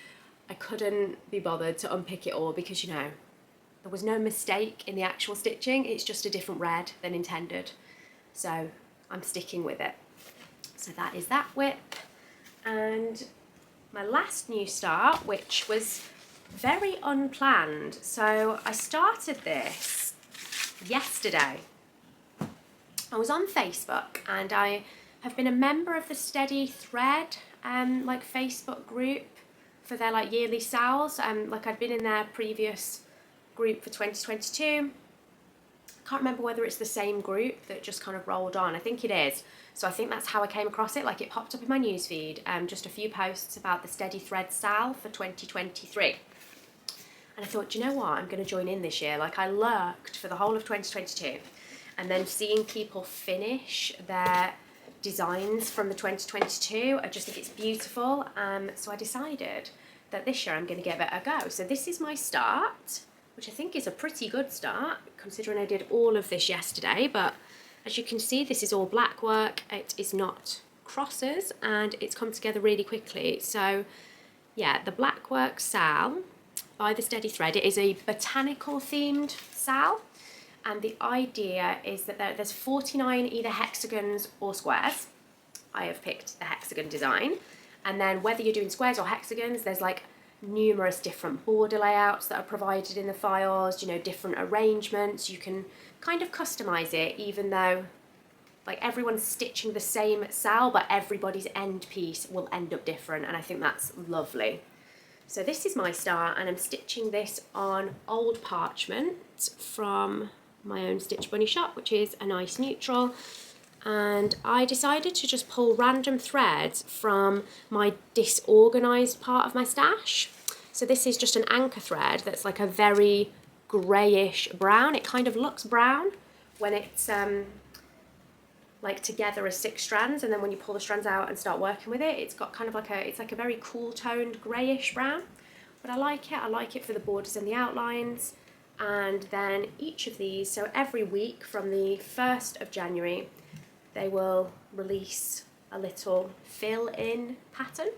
I couldn't be bothered to unpick it all because, you know, there was no mistake in the actual stitching. It's just a different red than intended. So I'm sticking with it. So that is that WIP. And my last new start, which was very unplanned. So I started this yesterday. I was on Facebook and I have been a member of the Steady Thread like Facebook group for their like yearly sales. Like I'd been in their previous group for 2022. Can't remember whether it's the same group that just kind of rolled on. I think it is. So I think that's how I came across it. Like it popped up in my newsfeed, just a few posts about the Steady Thread sale for 2023. And I thought, do you know what, I'm going to join in this year. Like, I lurked for the whole of 2022, and then seeing people finish their designs from the 2022, I just think it's beautiful. So I decided that this year I'm going to give it a go. So this is my start, which I think is a pretty good start considering I did all of this yesterday. But as you can see, this is all black work. It is not crosses, and it's come together really quickly. So yeah, the blackwork sal by the Steady Thread. It is a botanical themed sal, and the idea is that there's 49 either hexagons or squares. I have picked the hexagon design, and then whether you're doing squares or hexagons, there's like numerous different border layouts that are provided in the files, you know, different arrangements. You can kind of customize it, even though like everyone's stitching the same sal, but everybody's end piece will end up different, and I think that's lovely. So this is my start, and I'm stitching this on old parchment from my own Stitch Bunny shop, which is a nice neutral. And I decided to just pull random threads from my disorganised part of my stash. So this is just an anchor thread that's like a very greyish brown. It kind of looks brown when it's like together as 6 strands, and then when you pull the strands out and start working with it, it's got kind of like it's like a very cool toned greyish brown. But I like it for the borders and the outlines. And then each of these, so every week from the 1st of January, they will release a little fill-in pattern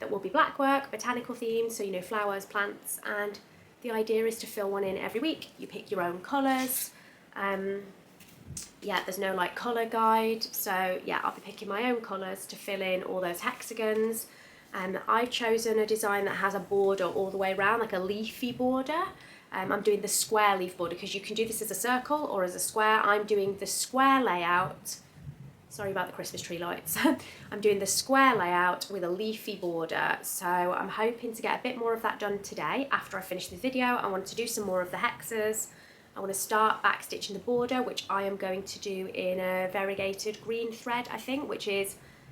that will be blackwork, botanical themed, so you know, flowers, plants, and the idea is to fill one in every week. You pick your own colours. Yeah, there's no like colour guide, so yeah, I'll be picking my own colours to fill in all those hexagons. I've chosen a design that has a border all the way around, like a leafy border. I'm doing the square leaf border because you can do this as a circle or as a square. I'm doing the square layout. Sorry about the Christmas tree lights. I'm doing the square layout with a leafy border, so I'm hoping to get a bit more of that done today after I finish the video. I want to do some more of the hexes. I want to start back stitching the border, which I am going to do in a variegated green thread, I think, I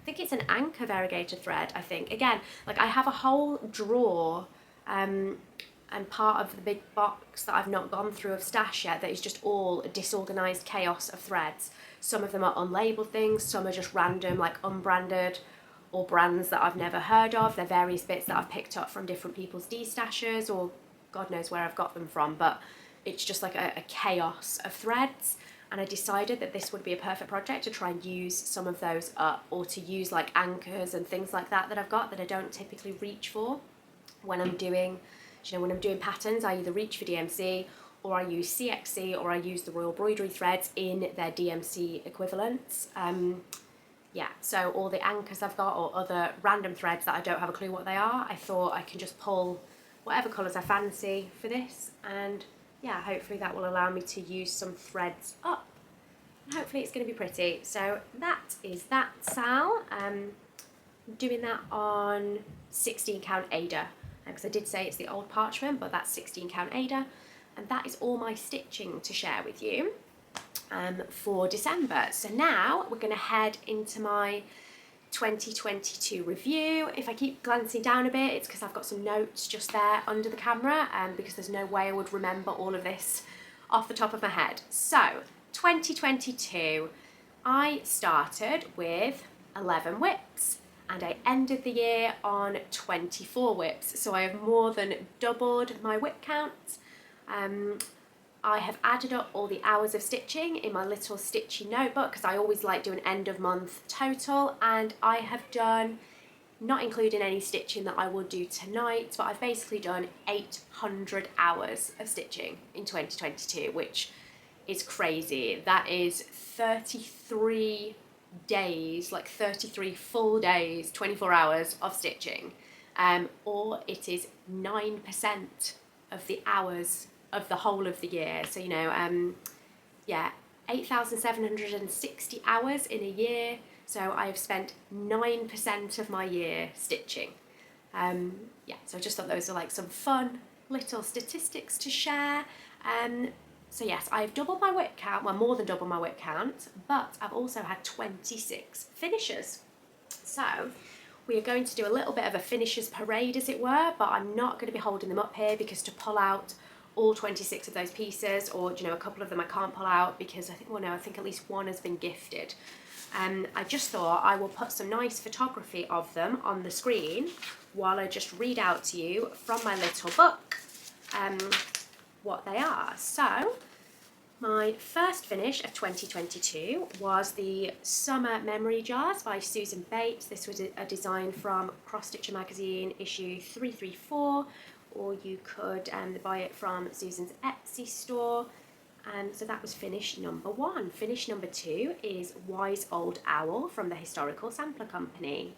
think it's an anchor variegated thread, I think. Again, like I have a whole drawer and part of the big box that I've not gone through of stash yet that is just all a disorganised chaos of threads. Some of them are unlabelled things, some are just random, like unbranded, or brands that I've never heard of. They're various bits that I've picked up from different people's D-stashes, or God knows where I've got them from, but it's just like a chaos of threads. And I decided that this would be a perfect project to try and use some of those up, or to use like anchors and things like that I've got that I don't typically reach for when I'm doing, you know, when I'm doing patterns. I either reach for DMC, or I use CXC, or I use the Royal Broidery threads in their DMC equivalents. Yeah, so all the anchors I've got, or other random threads that I don't have a clue what they are, I thought I can just pull whatever colours I fancy for this, and yeah, hopefully that will allow me to use some threads up, and hopefully it's going to be pretty. So that is that sal. I'm doing that on 16 count Ada, because I did say it's the old parchment, but that's 16 count Ada, and that is all my stitching to share with you for December. So now we're going to head into my 2022 review. If I keep glancing down a bit, it's because I've got some notes just there under the camera, because there's no way I would remember all of this off the top of my head. So 2022, I started with 11 WIPs and I ended the year on 24 WIPs, so I have more than doubled my WIP count. I have added up all the hours of stitching in my little stitchy notebook, because I always like doing end of month total, and I have done, not including any stitching that I will do tonight, but I've basically done 800 hours of stitching in 2022, which is crazy. That is 33 days, like 33 full days, 24 hours of stitching, or it is 9% of the hours of the whole of the year. So, you know, yeah, 8,760 hours in a year. So I have spent 9% of my year stitching. Yeah, so I just thought those are like some fun little statistics to share. So yes, I've doubled my WIP count, well, more than double my WIP count, but I've also had 26 finishes. So We are going to do a little bit of a finishers parade, as it were, but I'm not going to be holding them up here because to pull out all 26 of those pieces, or you know, a couple of them I can't pull out because I think, well no, I think at least one has been gifted. I just thought I will put some nice photography of them on the screen while I just read out to you from my little book what they are. So my first finish of 2022 was the Summer Memory Jars by Susan Bates. This was a design from Cross Stitcher magazine issue 334, or you could buy it from Susan's Etsy store. So that was finish number 1. Finish number 2 is Wise Old Owl from the Historical Sampler Company.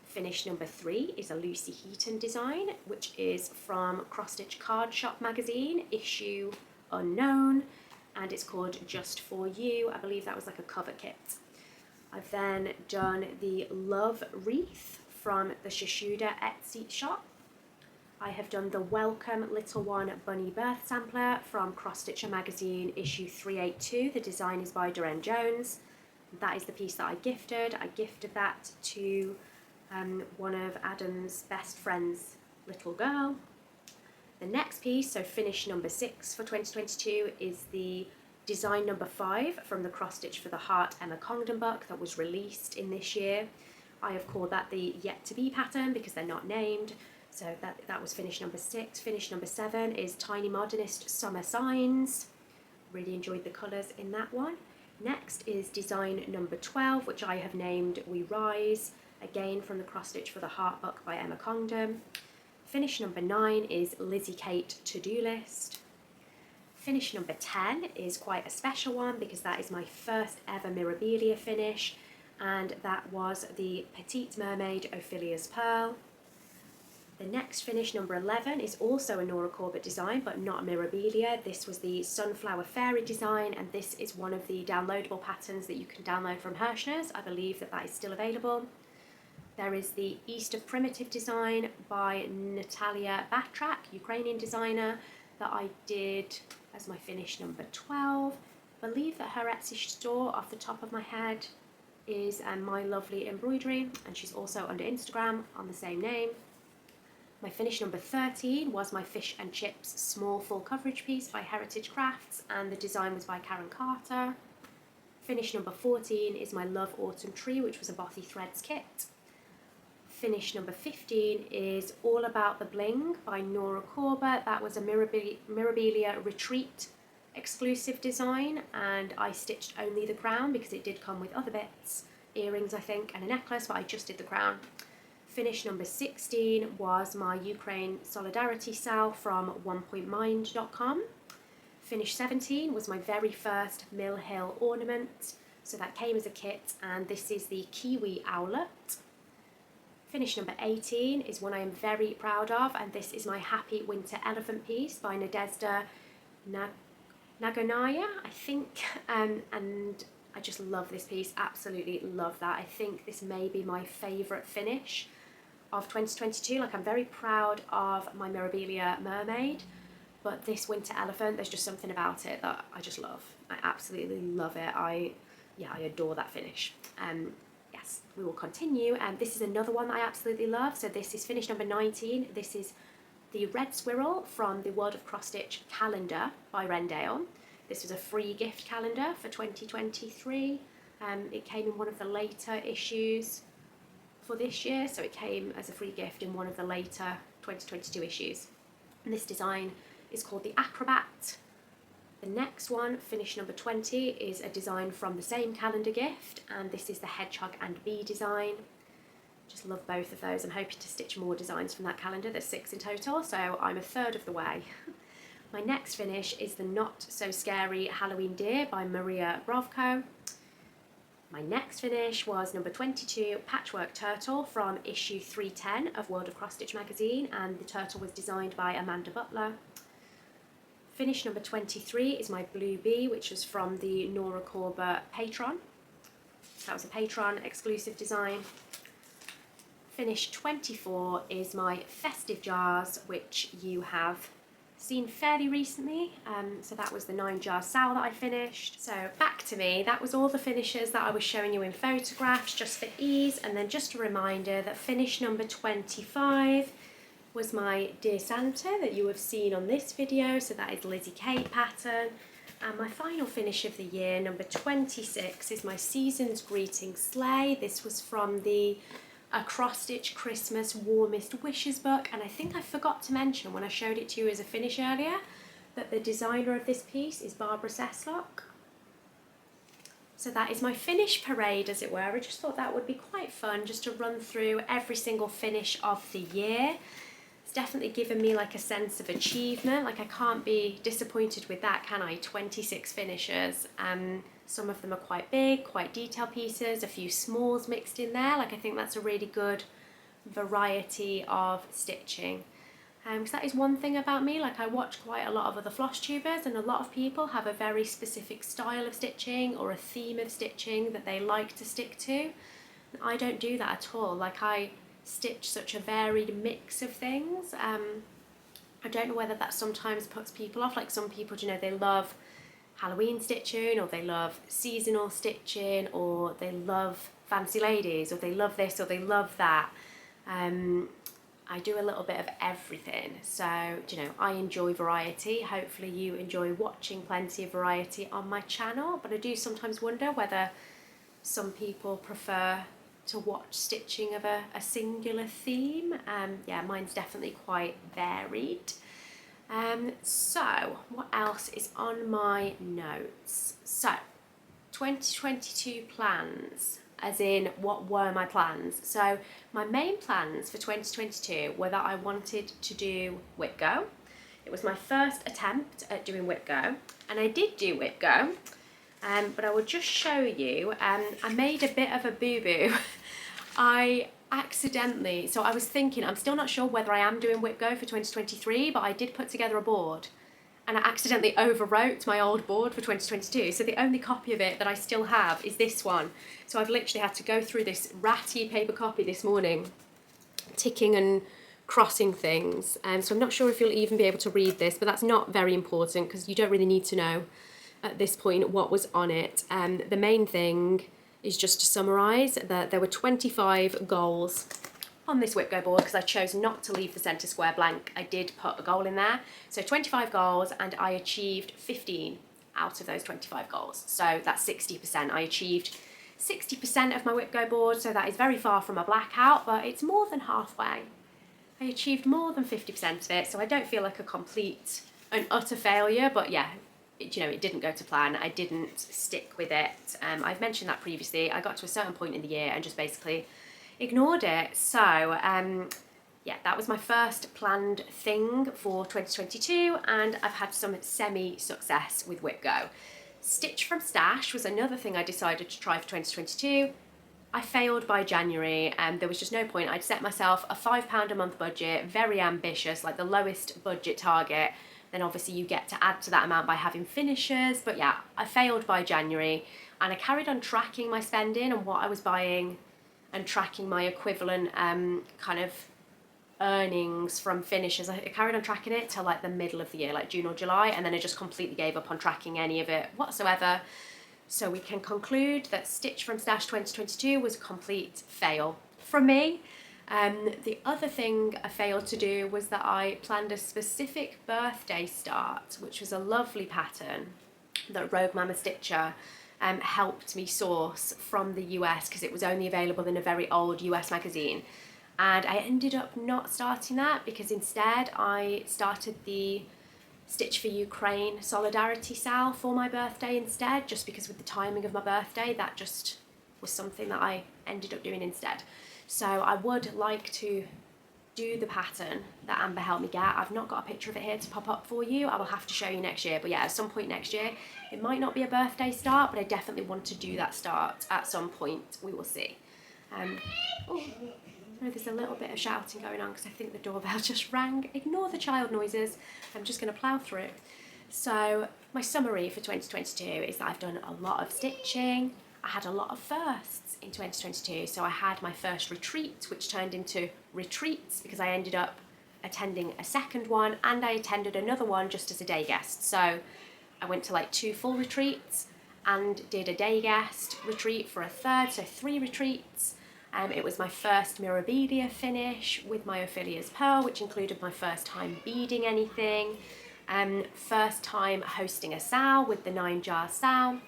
Finish number 3 is a Lucy Heaton design, which is from Cross Stitch Card Shop magazine, issue unknown, and it's called Just For You. I believe that was like a cover kit. I've then done the Love Wreath from the Shishuda Etsy shop. I have done the Welcome Little One Bunny Birth Sampler from Cross Stitcher magazine issue 382. The design is by Doreen Jones. That is the piece that I gifted. I gifted that to one of Adam's best friend's little girl. The next piece, so finish number 6 for 2022, is the design number 5 from the Cross Stitch for the Heart Emma Congdon book that was released in this year. I have called that the Yet To Be pattern because they're not named. So that was finish number 6. Finish number 7 is Tiny Modernist Summer Signs. Really enjoyed the colours in that one. Next is design number 12, which I have named We Rise, again from the Cross Stitch for the Heart book by Emma Congdon. Finish number 9 is Lizzy Kate To-Do List. Finish number 10 is quite a special one because that is my first ever Mirabilia finish, and that was the Petite Mermaid Ophelia's Pearl. The next finish, number 11, is also a Nora Corbett design, but not Mirabilia. This was the Sunflower Fairy design, and this is one of the downloadable patterns that you can download from Hirschner's. I believe that is still available. There is the East of Primitive design by Natalia Batrak, Ukrainian designer, that I did as my finish number 12. I believe that her Etsy store, off the top of my head, is My Lovely Embroidery, and she's also under Instagram on the same name. My finish number 13 was my Fish and Chips small full coverage piece by Heritage Crafts, and the design was by Karen Carter. Finish number 14 is my Love Autumn Tree, which was a Bothy Threads kit. Finish number 15 is All About the Bling by Nora Corbett. That was a Mirabilia Retreat exclusive design, and I stitched only the crown because it did come with other bits, earrings I think, and a necklace, but I just did the crown. Finish number 16 was my Ukraine Solidarity Sal from onepointmind.com. Finish 17 was my very first Mill Hill ornament, so that came as a kit, and this is the Kiwi Owlet. Finish number 18 is one I am very proud of, and this is my Happy Winter Elephant piece by Nadezhda Nagonaya, I think, and I just love this piece, absolutely love that. I think this may be my favourite finish of 2022. Like, I'm very proud of my Mirabilia Mermaid, but this Winter Elephant, there's just something about it that I just love. I absolutely love it. I adore that finish. Yes, we will continue, and this is another one that I absolutely love. So this is finish number 19. This is the Red Squirrel from the World of Cross Stitch calendar by Rendale. This was a free gift calendar for 2023. It came in one of the later issues for this year, so it came as a free gift in one of the later 2022 issues. And this design is called the Acrobat. The next one, finish number 20, is a design from the same calendar gift, and this is the Hedgehog and Bee design. Just love both of those. I'm hoping to stitch more designs from that calendar. There's 6 in total, so I'm a third of the way. My next finish is the Not So Scary Halloween Deer by Maria Brovko. My next finish was number 22, Patchwork Turtle from issue 310 of World of Cross Stitch magazine, and the turtle was designed by Amanda Butler. Finish number 23 is my Blue Bee, which was from the Nora Corbett Patron. That was a Patron exclusive design. Finish 24 is my Festive Jars, which you have seen fairly recently. So that was the 9-jar sal that I finished. So back to me, that was all the finishes that I was showing you in photographs just for ease. And then just a reminder that finish number 25 was my Dear Santa that you have seen on this video. So that is Lizzie Kate pattern. And my final finish of the year, number 26, is my Season's Greeting sleigh. This was from the A Cross Stitch Christmas Warmest Wishes book, and I think I forgot to mention when I showed it to you as a finish earlier that the designer of this piece is Barbara Seslock. So that is my finish parade, as it were. I just thought that would be quite fun just to run through every single finish of the year. It's definitely given me like a sense of achievement. Like I can't be disappointed with that, can I? 26 finishes. Some of them are quite big, quite detailed pieces, a few smalls mixed in there. Like I think that's a really good variety of stitching. Because that is one thing about me, like I watch quite a lot of other Flosstubers, and a lot of people have a very specific style of stitching or a theme of stitching that they like to stick to. And I don't do that at all. Like I stitch such a varied mix of things. I don't know whether that sometimes puts people off. Like some people, you know, they love Halloween stitching, or they love seasonal stitching, or they love fancy ladies, or they love this, or they love that. I do a little bit of everything, so you know, I enjoy variety. Hopefully you enjoy watching plenty of variety on my channel, but I do sometimes wonder whether some people prefer to watch stitching of a singular theme. Yeah, mine's definitely quite varied. So what else is on my notes? So 2022 plans, as in what were my plans? So my main plans for 2022 were that I wanted to do WIP Go. It was my first attempt at doing WIP Go, and I did do WIP Go, but I will just show you. I made a bit of a boo-boo. I accidentally, so I was thinking, I'm still not sure whether I am doing WIP Go for 2023, but I did put together a board and I accidentally overwrote my old board for 2022. So the only copy of it that I still have is this one. So I've literally had to go through this ratty paper copy this morning, ticking and crossing things. So I'm not sure if you'll even be able to read this, but that's not very important because you don't really need to know at this point what was on it. The main thing is just to summarise that there were 25 goals on this WIP Go board because I chose not to leave the centre square blank. I did put a goal in there. So 25 goals, and I achieved 15 out of those 25 goals. So that's 60%. I achieved 60% of my WIP Go board, so that is very far from a blackout, but it's more than halfway. I achieved more than 50% of it, so I don't feel like a complete and utter failure, but yeah, you know, it didn't go to plan. I didn't stick with it. I've mentioned that previously. I got to a certain point in the year and just basically ignored it. So yeah, that was my first planned thing for 2022, and I've had some semi-success with WIP Go. Stitch from Stash was another thing I decided to try for 2022. I failed by January, and there was just no point. I'd set myself a £5 a month budget, very ambitious, like the lowest budget target. Then obviously you get to add to that amount by having finishers. But yeah, I failed by January, and I carried on tracking my spending and what I was buying and tracking my equivalent kind of earnings from finishers. I carried on tracking it till like the middle of the year, like June or July, and then I just completely gave up on tracking any of it whatsoever. So we can conclude that Stitch from Stash 2022 was a complete fail from me. The other thing I failed to do was that I planned a specific birthday start, which was a lovely pattern that Rogue Mama Stitcher helped me source from the US because it was only available in a very old US magazine. And I ended up not starting that because instead I started the Stitch for Ukraine Solidarity Sal for my birthday instead, just because with the timing of my birthday, that just was something that I ended up doing instead. So I would like to do the pattern that Amber helped me get. I've not got a picture of it here to pop up for you. I will have to show you next year. But yeah, at some point next year, it might not be a birthday start, but I definitely want to do that start at some point. We will see. Oh, there's a little bit of shouting going on because I think the doorbell just rang. Ignore the child noises. I'm just going to plough through. So my summary for 2022 is that I've done a lot of stitching. I had a lot of firsts in 2022. So I had my first retreat, which turned into retreats because I ended up attending a second one, and I attended another one just as a day guest. So I went to like 2 full retreats and did a day guest retreat for a third, so 3 retreats. It was my first Mirabilia finish with my Ophelia's Pearl, which included my first time beading anything, first time hosting a sal with the 9 jar sal,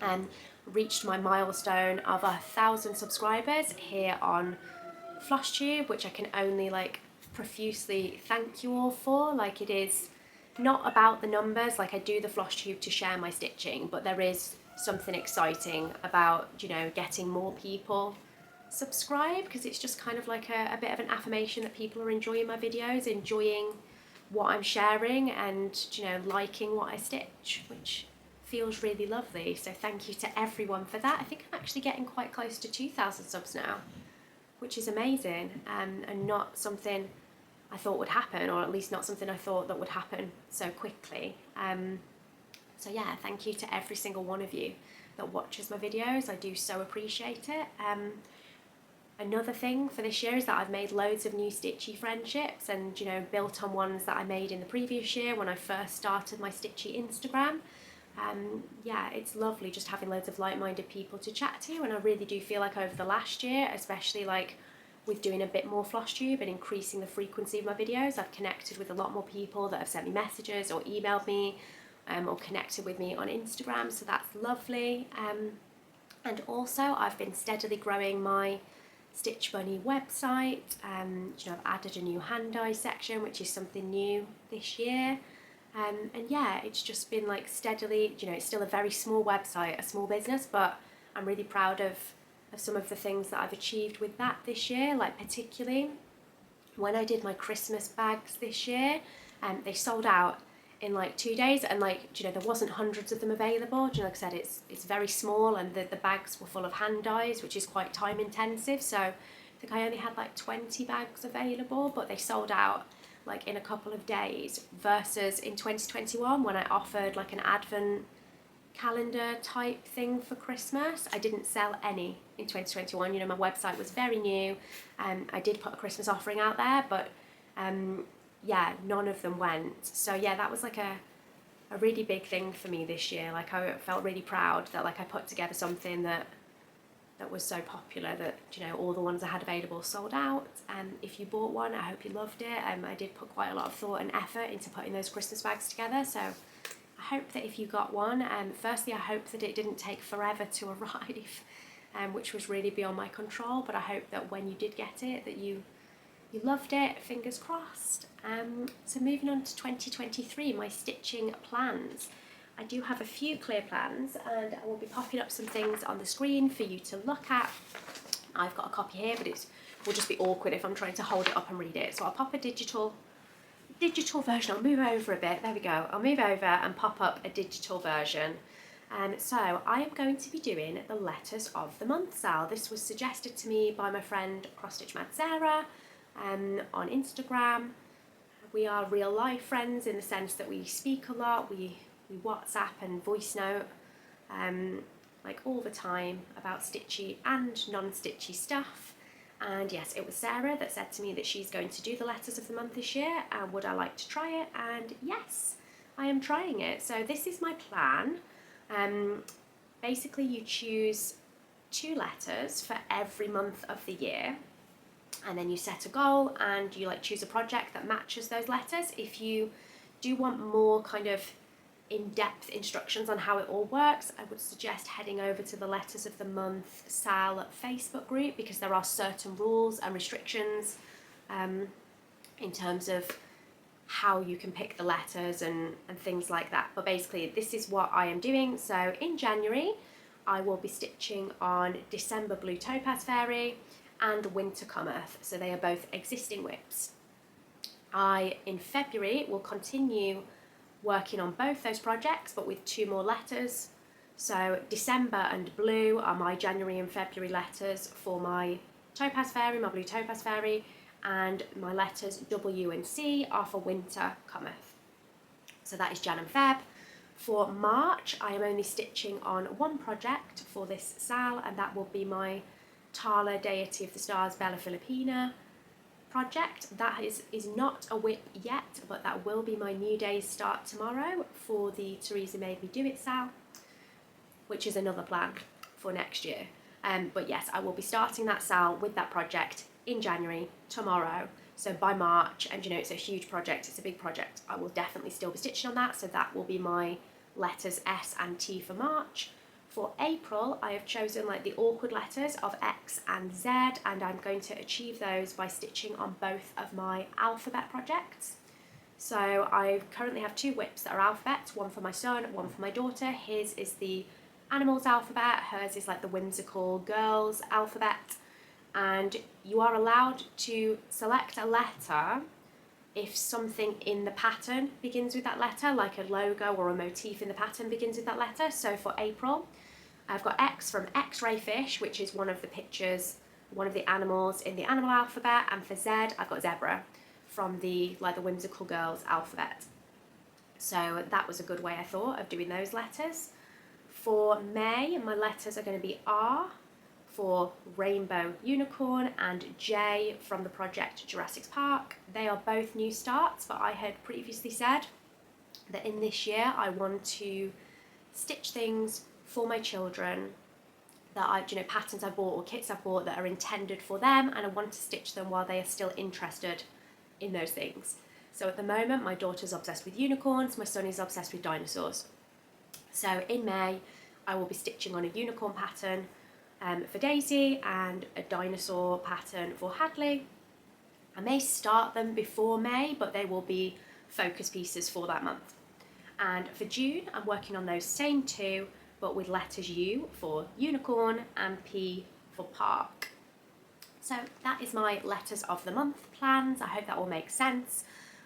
and reached my milestone of 1,000 subscribers here on Flosstube, which I can only like profusely thank you all for. Like, it is not about the numbers. Like, I do the Flosstube to share my stitching, but there is something exciting about, you know, getting more people subscribe, because it's just kind of like a bit of an affirmation that people are enjoying my videos, enjoying what I'm sharing, and, you know, liking what I stitch, which feels really lovely. So thank you to everyone for that. I think I'm actually getting quite close to 2,000 subs now, which is amazing, and not something I thought would happen, or at least not something I thought that would happen so quickly. So yeah, thank you to every single one of you that watches my videos. I do so appreciate it. Another thing for this year is that I've made loads of new stitchy friendships, and, you know, built on ones that I made in the previous year when I first started my stitchy Instagram. Yeah, it's lovely just having loads of like-minded people to chat to, and I really do feel like over the last year, especially like with doing a bit more Flosstube and increasing the frequency of my videos, I've connected with a lot more people that have sent me messages or emailed me, or connected with me on Instagram, so that's lovely. And also I've been steadily growing my Stitch Bunny website. You know, I've added a new hand-dye section, which is something new this year. And yeah, it's just been like steadily, you know, it's still a very small website, a small business, but I'm really proud of some of the things that I've achieved with that this year. Like, particularly when I did my Christmas bags this year, they sold out in like 2 days, and like, you know, there wasn't hundreds of them available. You know, like I said, it's very small, and the bags were full of hand dyes, which is quite time intensive. So I think I only had like 20 bags available, but they sold out like in a couple of days, versus in 2021 when I offered like an advent calendar type thing for Christmas, I didn't sell any in 2021. You know, my website was very new, and I did put a Christmas offering out there, but yeah, none of them went. So yeah, that was like a really big thing for me this year. Like, I felt really proud that like I put together something that was so popular that, you know, all the ones I had available sold out. And if you bought one, I hope you loved it. I did put quite a lot of thought and effort into putting those Christmas bags together, so I hope that if you got one, firstly, I hope that it didn't take forever to arrive, which was really beyond my control, but I hope that when you did get it, that you loved it, fingers crossed. So moving on to 2023, my stitching plans. I do have a few clear plans, and I will be popping up some things on the screen for you to look at. I've got a copy here, but it will just be awkward if I'm trying to hold it up and read it. So I'll pop a digital version. I'll move over a bit. There we go. I'll move over and pop up a digital version. So I am going to be doing the letters of the month, Sal. This was suggested to me by my friend Cross Stitch Mad Sarah on Instagram. We are real life friends in the sense that we speak a lot. We WhatsApp and voice note like all the time about stitchy and non-stitchy stuff. And yes, it was Sarah that said to me that she's going to do the letters of the month this year, and would I like to try it? And yes, I am trying it. So this is my plan. Basically, you choose 2 letters for every month of the year, and then you set a goal and you like choose a project that matches those letters. If you do want more kind of in-depth instructions on how it all works, I would suggest heading over to the Letters of the Month SAL Facebook group, because there are certain rules and restrictions in terms of how you can pick the letters and things like that. But basically, this is what I am doing. So in January, I will be stitching on December Blue Topaz Fairy and Winter Cometh. So they are both existing WIPs. In February, will continue working on both those projects, but with 2 more letters. So December and Blue are my January and February letters for my Topaz Fairy, my Blue Topaz Fairy, and my letters W and C are for Winter Cometh. So that is Jan and Feb. For March, I am only stitching on 1 project for this SAL, and that will be my Tala Deity of the Stars Bella Filipina project. That is not a WIP yet, but that will be my new day's start tomorrow for the Teresa Made Me Do It sale, which is another plan for next year. But yes, I will be starting that sale with that project in January, tomorrow. So by March, and you know, it's a huge project, it's a big project, I will definitely still be stitching on that. So that will be my letters S and T for March. For April, I have chosen like the awkward letters of X and Z, and I'm going to achieve those by stitching on both of my alphabet projects. So I currently have 2 WIPs that are alphabets, one for my son, one for my daughter. His is the animals alphabet, hers is like the whimsical girls alphabet. And you are allowed to select a letter if something in the pattern begins with that letter, like a logo or a motif in the pattern begins with that letter. So for April, I've got X from X-ray fish, which is one of the pictures, one of the animals in the animal alphabet, and for Z, I've got zebra from the whimsical girls alphabet. So that was a good way, I thought, of doing those letters. For May, my letters are going to be R for rainbow unicorn and J from the project Jurassic Park. They are both new starts, but I had previously said that in this year I want to stitch things for my children that I, you know, patterns I bought or kits I bought that are intended for them, and I want to stitch them while they are still interested in those things. So at the moment, my daughter's obsessed with unicorns, my son is obsessed with dinosaurs. So in May, I will be stitching on a unicorn pattern for Daisy and a dinosaur pattern for Hadley. I may start them before May, but they will be focus pieces for that month. And for June, I'm working on those same 2, but with letters U for unicorn and P for park. So that is my letters of the month plans. I hope that all makes sense.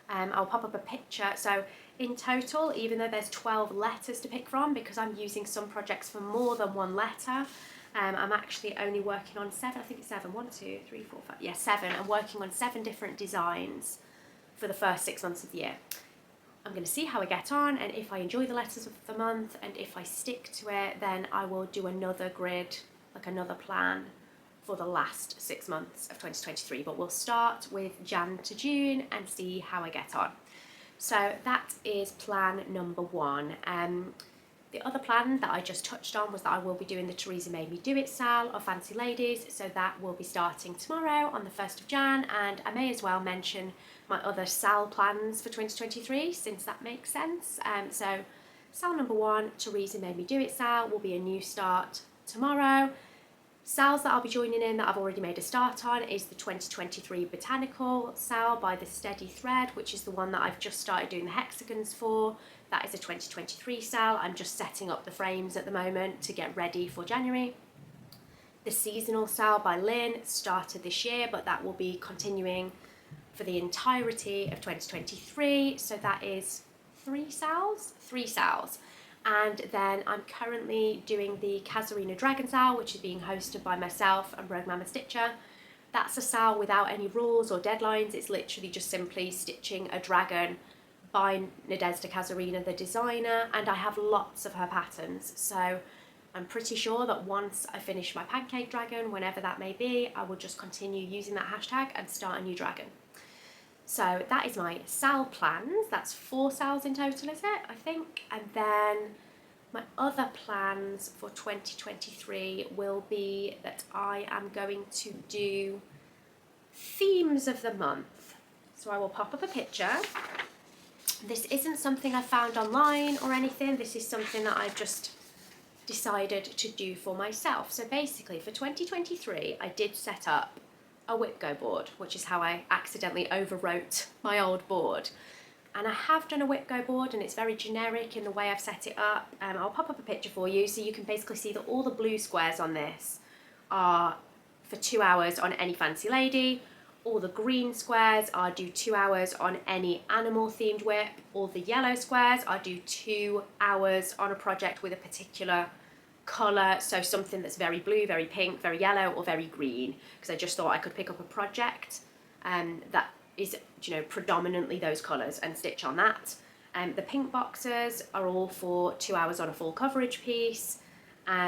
I'll pop up a picture. So in total, even though there's 12 letters to pick from, because I'm using some projects for more than one letter, I'm actually only working on 7, I think it's 7, 1, 2, 3, 4, 5, yeah, 7. I'm working on 7 different designs for the first 6 months of the year. I'm going to see how I get on, and if I enjoy the letters of the month, and if I stick to it, then I will do another grid, like another plan for the last 6 months of 2023. But we'll start with Jan to June and see how I get on. So that is plan number 1. The other plan that I just touched on was that I will be doing the Teresa Made Me Do It sale of Fancy Ladies, so that will be starting tomorrow on the 1st of Jan, and I may as well mention my other sale plans for 2023, since that makes sense. So sale number 1, Teresa Made Me Do It sale, will be a new start tomorrow. Sales that I'll be joining in that I've already made a start on is the 2023 Botanical sale by the Steady Thread, which is the one that I've just started doing the hexagons for. That is a 2023 sale. I'm just setting up the frames at the moment to get ready for January. The seasonal sale by Lynn started this year, but that will be continuing for the entirety of 2023. So that is 3 sales. And then I'm currently doing the Casuarina Dragon sale, which is being hosted by myself and Rogue Mama Stitcher. That's a sale without any rules or deadlines. It's literally just simply stitching a dragon by Nadezhda Casuarina, the designer, and I have lots of her patterns. So I'm pretty sure that once I finish my pancake dragon, whenever that may be, I will just continue using that hashtag and start a new dragon. So that is my sale plans. That's 4 sales in total, is it? I think. And then my other plans for 2023 will be that I am going to do themes of the month. So I will pop up a picture. This isn't something I found online or anything. This is something that I've just decided to do for myself. So basically for 2023, I did set up a WIP Go board, which is how I accidentally overwrote my old board. And I have done a WIP Go board, and it's very generic in the way I've set it up. I'll pop up a picture for you so you can basically see that all the blue squares on this are for 2 hours on any fancy lady. All the green squares are do 2 hours on any animal themed WIP. All the yellow squares are do 2 hours on a project with a particular colour, so something that's very blue, very pink, very yellow, or very green, because I just thought I could pick up a project that is, you know, predominantly those colours and stitch on that. The pink boxes are all for 2 hours on a full coverage piece,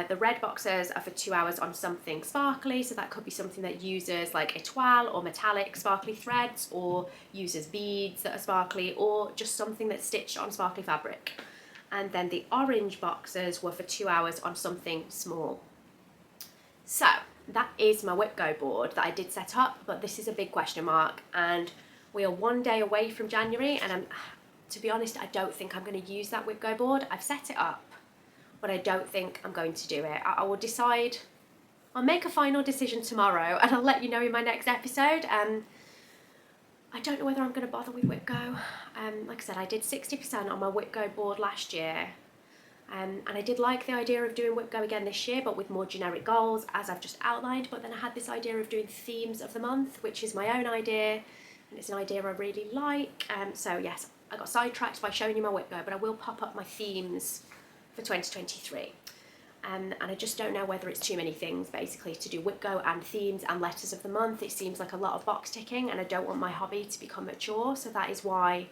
The red boxes are for 2 hours on something sparkly, so that could be something that uses like étoile or metallic sparkly threads, or uses beads that are sparkly, or just something that's stitched on sparkly fabric. And then the orange boxes were for 2 hours on something small. So that is my WIP Go board that I did set up, but this is a big question mark, and we are 1 day away from January, and to be honest, I don't think I'm going to use that WIP Go board. I've set it up, but I don't think I'm going to do it. I will decide, I'll make a final decision tomorrow, and I'll let you know in my next episode. I don't know whether I'm going to bother with WIP Go. Like I said, I did 60% on my WIP Go board last year, and I did like the idea of doing WIP Go again this year, but with more generic goals, as I've just outlined. But then I had this idea of doing themes of the month, which is my own idea, and it's an idea I really like. So yes, I got sidetracked by showing you my WIP Go, but I will pop up my themes for 2023. And I just don't know whether it's too many things basically to do WIP Go and themes and letters of the month. It seems like a lot of box ticking, and I don't want my hobby to become a chore, so that is why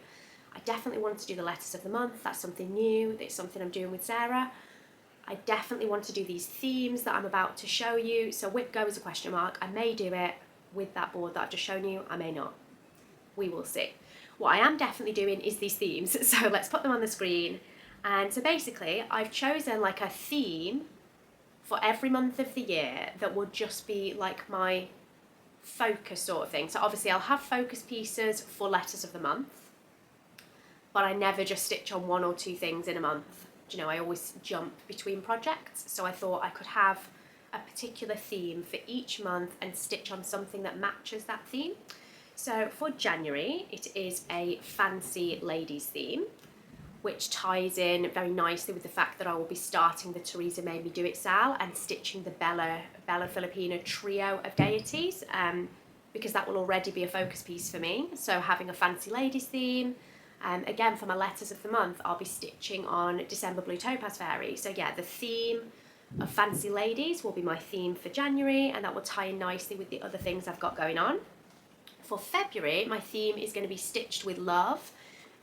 I definitely want to do the letters of the month. That's something new, that's something I'm doing with Sarah. I definitely want to do these themes that I'm about to show you. So WIP Go is a question mark. I may do it with that board that I've just shown you, I may not. We will see. What I am definitely doing is these themes, so let's put them on the screen. And so basically I've chosen like a theme for every month of the year that will just be like my focus sort of thing. So obviously I'll have focus pieces for letters of the month, but I never just stitch on 1 or 2 things in a month. Do you know, I always jump between projects. So I thought I could have a particular theme for each month and stitch on something that matches that theme. So for January, it is a fancy ladies theme, which ties in very nicely with the fact that I will be starting the teresamademedoitsal and stitching the Bella Filipina trio of deities, because that will already be a focus piece for me. So having a fancy ladies theme. Again, for my letters of the month, I'll be stitching on December Blue Topaz Fairy. So yeah, the theme of fancy ladies will be my theme for January, and that will tie in nicely with the other things I've got going on. For February, my theme is going to be stitched with love,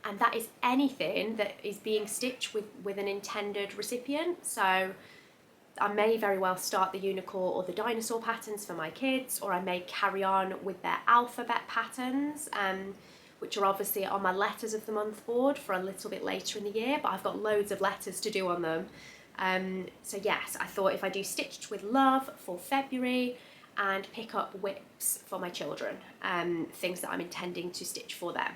and that is anything that is being stitched with an intended recipient. So I may very well start the unicorn or the dinosaur patterns for my kids, or I may carry on with their alphabet patterns, which are obviously on my letters of the month board for a little bit later in the year, but I've got loads of letters to do on them. So yes, I thought if I do stitched with love for February and pick up WIPs for my children, things that I'm intending to stitch for them.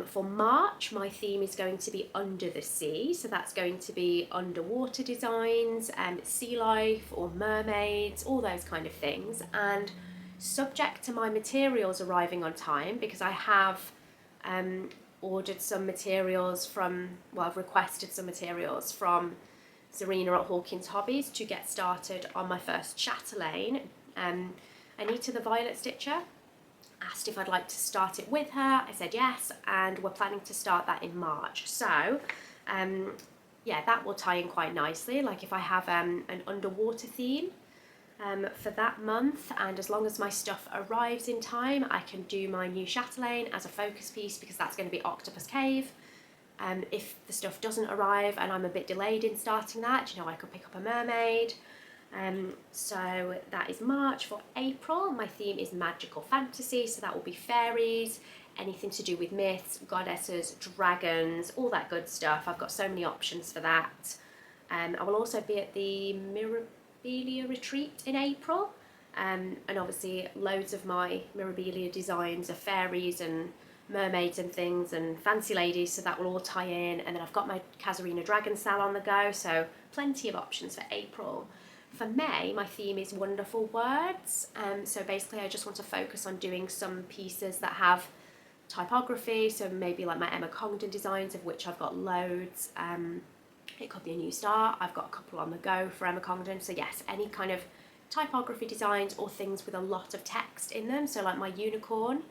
For March, my theme is going to be under the sea, so that's going to be underwater designs, sea life or mermaids, all those kind of things. And subject to my materials arriving on time, because I have ordered some materials from, well, I've requested some materials from Zarina at Hawkins Hobbies to get started on my first chatelaine. Anita the Violet Stitcher asked if I'd like to start it with her. I said yes, and we're planning to start that in March. So yeah, that will tie in quite nicely. Like if I have an underwater theme for that month, and as long as my stuff arrives in time, I can do my new chatelaine as a focus piece, because that's going to be Octopus Cave. If the stuff doesn't arrive and I'm a bit delayed in starting that, you know, I could pick up a mermaid. So that is March. For April, my theme is magical fantasy, so that will be fairies, anything to do with myths, goddesses, dragons, all that good stuff. I've got so many options for that. I will also be at the Mirabilia retreat in April, and obviously loads of my Mirabilia designs are fairies and mermaids and things and fancy ladies, so that will all tie in. And then I've got my Casuarina Dragon Sal on the go, so plenty of options for April. For May, my theme is wonderful words, so basically I just want to focus on doing some pieces that have typography, so maybe like my Emma Congdon designs, of which I've got loads. It could be a new start. I've got a couple on the go for Emma Congdon, so yes, any kind of typography designs or things with a lot of text in them. So like my unicorn,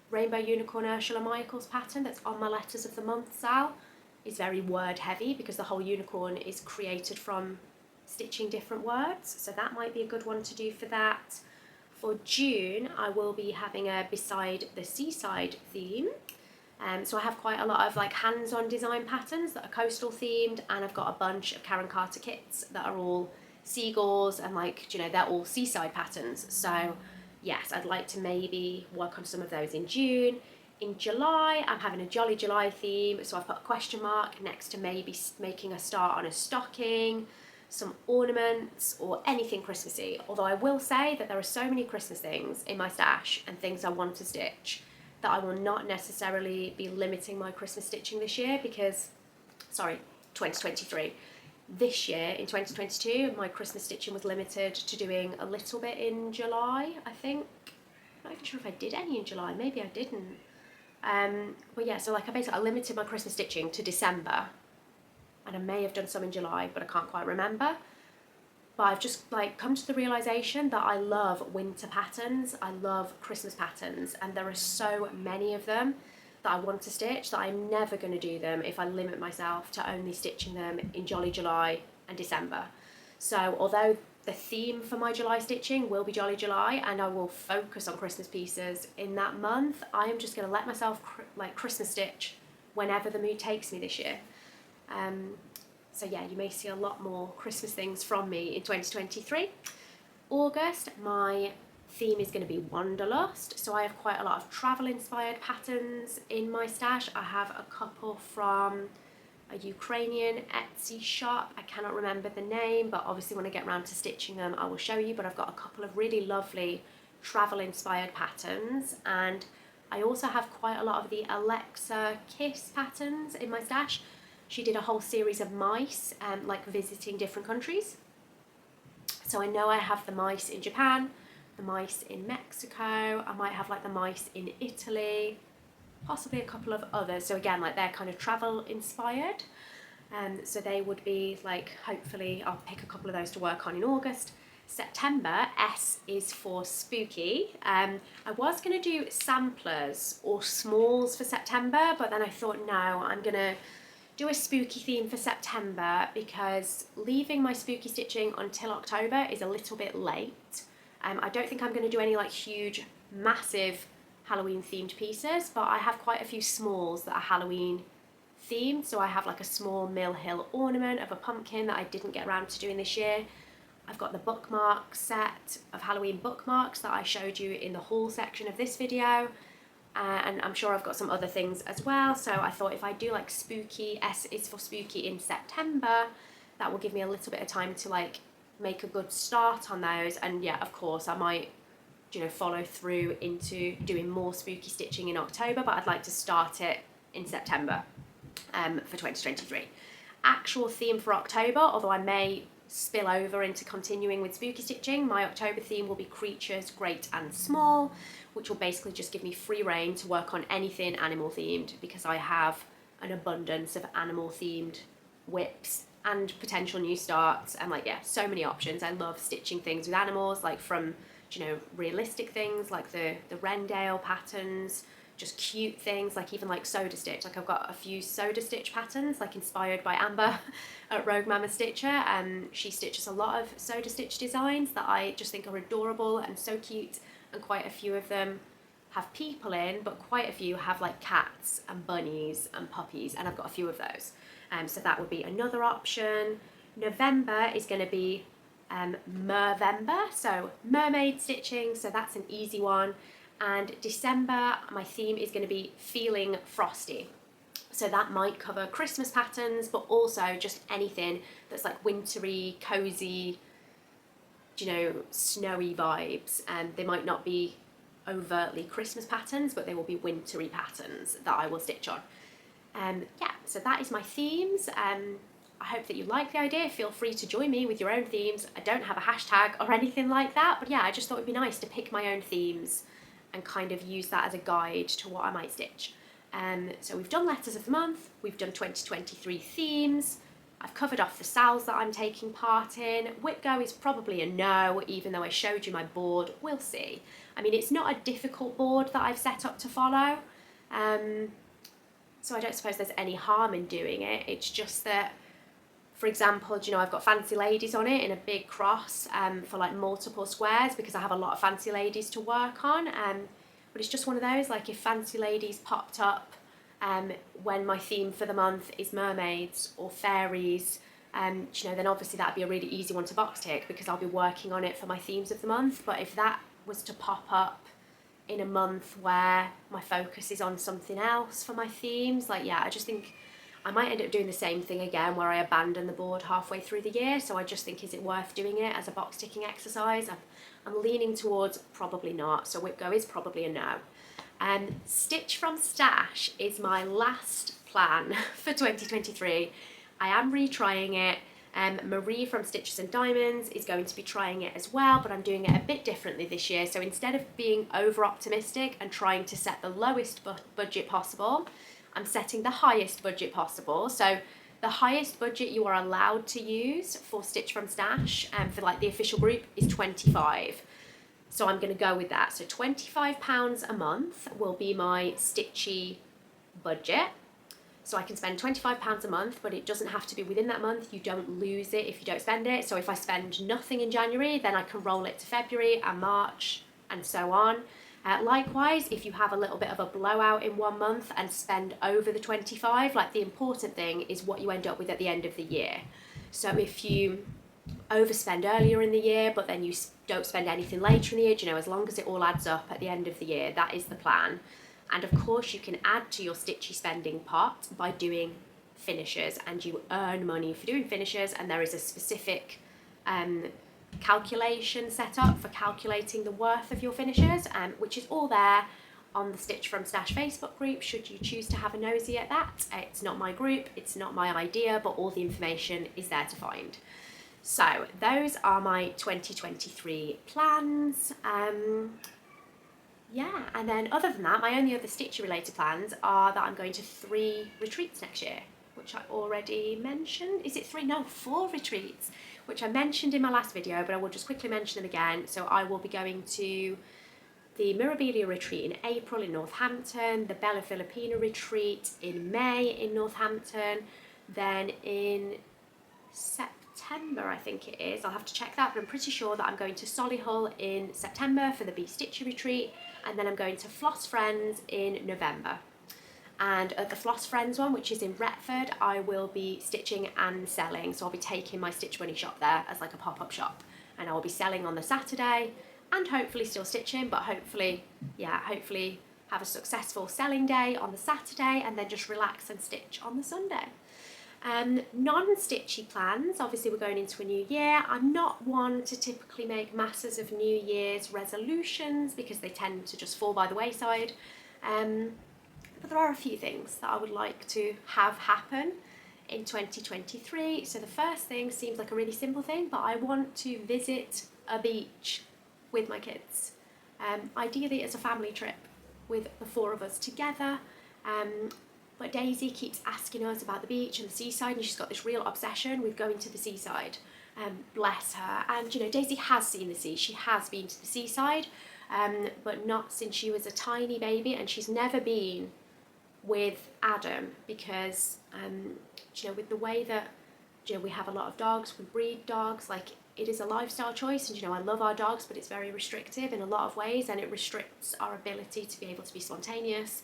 Rainbow Unicorn Ursula Michaels pattern that's on my letters of the month sal is very word heavy, because the whole unicorn is created from stitching different words, so that might be a good one to do for that. For June, I will be having a Beside the Seaside theme, So I have quite a lot of like hands-on design patterns that are coastal themed, and I've got a bunch of Karen Carter kits that are all seagulls and like, you know, they're all seaside patterns. So yes, I'd like to maybe work on some of those in June. In July, I'm having a Jolly July theme, so I've put a question mark next to maybe making a start on a stocking, some ornaments, or anything Christmassy. Although I will say that there are so many Christmas things in my stash and things I want to stitch that I will not necessarily be limiting my Christmas stitching this year because, sorry, 2023. This year, in 2022, my Christmas stitching was limited to doing a little bit in July, I think. I'm not even sure if I did any in July, maybe I didn't. But yeah, so like I limited my Christmas stitching to December, and I may have done some in July, but I can't quite remember. But I've just like come to the realization that I love winter patterns, I love Christmas patterns, and there are so many of them that I want to stitch that I'm never going to do them if I limit myself to only stitching them in Jolly July and December. So although the theme for my July stitching will be Jolly July and I will focus on Christmas pieces in that month, I am just going to let myself like Christmas stitch whenever the mood takes me this year. So yeah, you may see a lot more Christmas things from me in 2023. August, my theme is going to be Wanderlust, so I have quite a lot of travel inspired patterns in my stash. I have a couple from a Ukrainian Etsy shop. I cannot remember the name, but obviously when I get around to stitching them I will show you. But I've got a couple of really lovely travel inspired patterns, and I also have quite a lot of the Alexa Kiss patterns in my stash. She did a whole series of mice, like visiting different countries. So I know I have the mice in Japan, the mice in Mexico, I might have like the mice in Italy, possibly a couple of others. So again, like they're kind of travel inspired. So they would be like, hopefully I'll pick a couple of those to work on in August. September, S is for spooky. I was going to do samplers or smalls for September, but then I thought, no, I'm going to do a spooky theme for September because leaving my spooky stitching until October is a little bit late. I don't think I'm going to do any like huge, massive Halloween themed pieces, but I have quite a few smalls that are Halloween themed. So I have like a small Mill Hill ornament of a pumpkin that I didn't get around to doing this year. I've got the bookmark set of Halloween bookmarks that I showed you in the haul section of this video. And I'm sure I've got some other things as well. So I thought if I do like spooky, S is for spooky in September, that will give me a little bit of time to like make a good start on those. And yeah, of course I might, you know, follow through into doing more spooky stitching in October, but I'd like to start it in September for 2023. Actual theme for October, although I may spill over into continuing with spooky stitching, my October theme will be creatures great and small, which will basically just give me free rein to work on anything animal themed because I have an abundance of animal themed WIPs and potential new starts, and like, yeah, so many options. I love stitching things with animals, like from, you know, realistic things like the Rendale patterns, just cute things like even like soda stitch. Like I've got a few soda stitch patterns like inspired by Amber at Rogue Mama Stitcher, and she stitches a lot of soda stitch designs that I just think are adorable and so cute, and quite a few of them have people in, but quite a few have like cats and bunnies and puppies, and I've got a few of those. So that would be another option. November is going to be Mervember, so mermaid stitching, so that's an easy one. And December, my theme is going to be feeling frosty. So that might cover Christmas patterns, but also just anything that's like wintry, cozy, you know, snowy vibes. And they might not be overtly Christmas patterns, but they will be wintry patterns that I will stitch on. Yeah, so that is my themes. I hope that you like the idea. Feel free to join me with your own themes. I don't have a hashtag or anything like that, but yeah, I just thought it'd be nice to pick my own themes and kind of use that as a guide to what I might stitch. So we've done letters of the month, we've done 2023 themes, I've covered off the sales that I'm taking part in. WIP Go is probably a no, even though I showed you my board. We'll see. I mean, it's not a difficult board that I've set up to follow, so I don't suppose there's any harm in doing it. It's just that, for example, you know, I've got fancy ladies on it in a big cross for like multiple squares because I have a lot of fancy ladies to work on. But it's just one of those, like if fancy ladies popped up when my theme for the month is mermaids or fairies, then obviously that'd be a really easy one to box tick because I'll be working on it for my themes of the month. But if that was to pop up in a month where my focus is on something else for my themes, I just think I might end up doing the same thing again where I abandon the board halfway through the year. So I just think, is it worth doing it as a box ticking exercise? I'm leaning towards probably not. So WIP Go is probably a no. Stitch from Stash is my last plan for 2023. I am retrying it. Marie from Stitches and Diamonds is going to be trying it as well, but I'm doing it a bit differently this year. So instead of being over optimistic and trying to set the lowest budget possible, I'm setting the highest budget possible. So the highest budget you are allowed to use for Stitch from Stash for the official group is 25. So I'm going to go with that. So £25 a month will be my stitchy budget. So I can spend £25 a month, but it doesn't have to be within that month. You don't lose it if you don't spend it. So if I spend nothing in January, then I can roll it to February and March and so on. Likewise, if you have a little bit of a blowout in 1 month and spend over the 25, the important thing is what you end up with at the end of the year. So if you overspend earlier in the year, but then you don't spend anything later in the year, as long as it all adds up at the end of the year, that is the plan. And of course you can add to your stitchy spending pot by doing finishes, and you earn money for doing finishes, and there is a specific calculation set up for calculating the worth of your finishes, which is all there on the Stitch from Stash Facebook group should you choose to have a nosy at that. It's not my group, it's not my idea, but all the information is there to find. So those are my 2023 plans. And then other than that, my only other stitchy related plans are that I'm going to 3 retreats next year, which I already mentioned. Is it 3? No, 4 retreats, which I mentioned in my last video, but I will just quickly mention them again. So I will be going to the Mirabilia retreat in April in Northampton, the Bella Filipina retreat in May in Northampton, then in September, I think it is, I'll have to check that, but I'm pretty sure that I'm going to Solihull in September for the Be Stitchy retreat, and then I'm going to Floss Friends in November. And at the Floss Friends one, which is in Retford, I will be stitching and selling. So I'll be taking my Stitch Money shop there as a pop-up shop, and I will be selling on the Saturday and hopefully still stitching, but hopefully have a successful selling day on the Saturday and then just relax and stitch on the Sunday. Non-stitchy plans, obviously we're going into a new year. I'm not one to typically make masses of New Year's resolutions because they tend to just fall by the wayside. But there are a few things that I would like to have happen in 2023. So the first thing seems like a really simple thing, but I want to visit a beach with my kids. Ideally as a family trip with the 4 of us together. But Daisy keeps asking us about the beach and the seaside, and she's got this real obsession with going to the seaside. Bless her. And Daisy has seen the sea. She has been to the seaside, but not since she was a tiny baby, and she's never been with Adam because with the way that we have a lot of dogs, we breed dogs, it is a lifestyle choice, and I love our dogs, but it's very restrictive in a lot of ways, and it restricts our ability to be able to be spontaneous,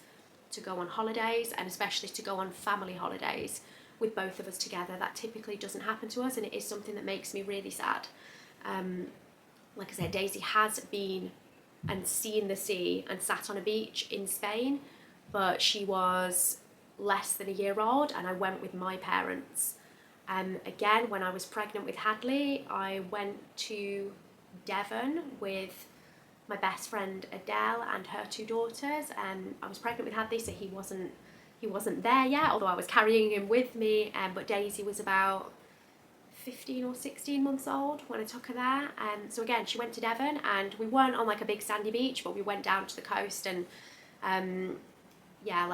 to go on holidays, and especially to go on family holidays with both of us together. That typically doesn't happen to us, and it is something that makes me really sad. Like I said, Daisy has been and seen the sea and sat on a beach in Spain, but she was less than a year old, and I went with my parents. Again, when I was pregnant with Hadley, I went to Devon with my best friend Adele and her 2 daughters. I was pregnant with Hadley, so he wasn't there yet, although I was carrying him with me. But Daisy was about 15 or 16 months old when I took her there. So again, she went to Devon, and we weren't on a big sandy beach, but we went down to the coast and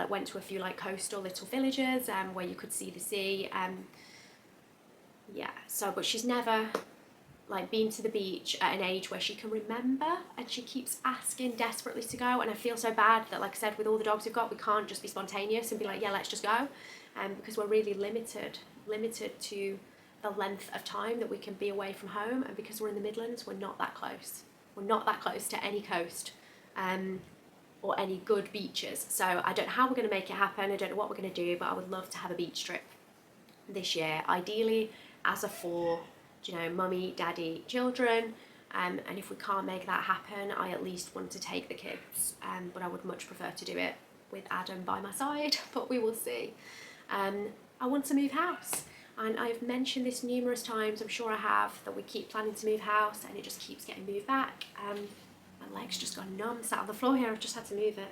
went to a few coastal little villages where you could see the sea. But she's never been to the beach at an age where she can remember, and she keeps asking desperately to go, and I feel so bad that, like I said, with all the dogs we've got, we can't just be spontaneous and be like, yeah, let's just go, because we're really limited to the length of time that we can be away from home, and because we're in the Midlands, we're not that close to any coast or any good beaches. So I don't know how we're going to make it happen, I don't know what we're going to do, but I would love to have a beach trip this year, ideally as a 4, mummy, daddy, children. And if we can't make that happen, I at least want to take the kids, but I would much prefer to do it with Adam by my side, but we will see. I want to move house, and I've mentioned this numerous times, I'm sure I have, that we keep planning to move house and it just keeps getting moved back. My leg's just gone numb, sat on the floor here, I've just had to move it.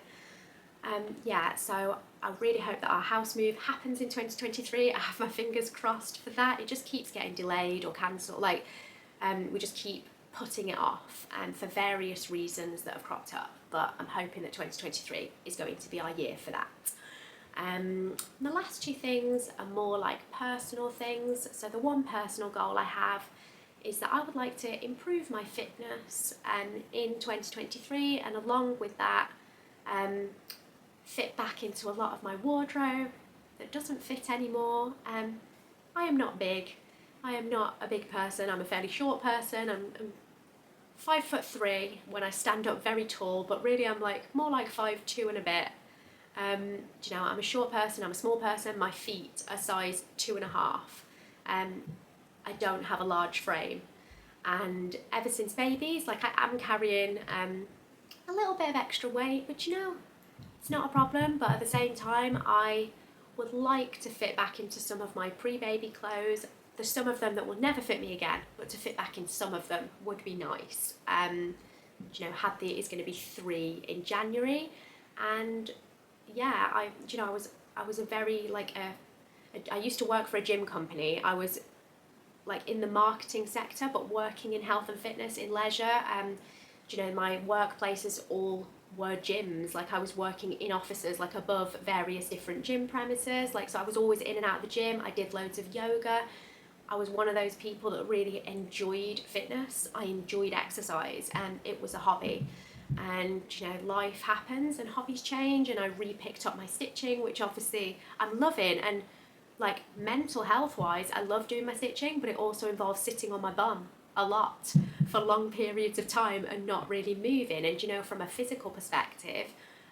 So I really hope that our house move happens in 2023. I have my fingers crossed for that. It just keeps getting delayed or cancelled, we just keep putting it off, for various reasons that have cropped up, but I'm hoping that 2023 is going to be our year for that. The last 2 things are more like personal things. So the one personal goal I have is that I would like to improve my fitness in 2023, and along with that, fit back into a lot of my wardrobe that doesn't fit anymore. I am not big. I am not a big person. I'm a fairly short person. I'm 5'3" when I stand up, very tall, but really I'm more like 5'2" and a bit. I'm a short person, I'm a small person, my feet are size 2.5. I don't have a large frame, and ever since babies, I am carrying a little bit of extra weight, but it's not a problem. But at the same time, I would like to fit back into some of my pre-baby clothes. There's some of them that will never fit me again, but to fit back in some of them would be nice. Hadley is going to be 3 in January, and I was a very I used to work for a gym company. I was in the marketing sector, but working in health and fitness in leisure. My workplaces all were gyms. I was working in offices above various different gym premises. So I was always in and out of the gym. I did loads of yoga. I was one of those people that really enjoyed fitness. I enjoyed exercise, and it was a hobby. And life happens and hobbies change, and I re-picked up my stitching, which obviously I'm loving, and mental health wise I love doing my stitching, but it also involves sitting on my bum a lot for long periods of time and not really moving. And from a physical perspective,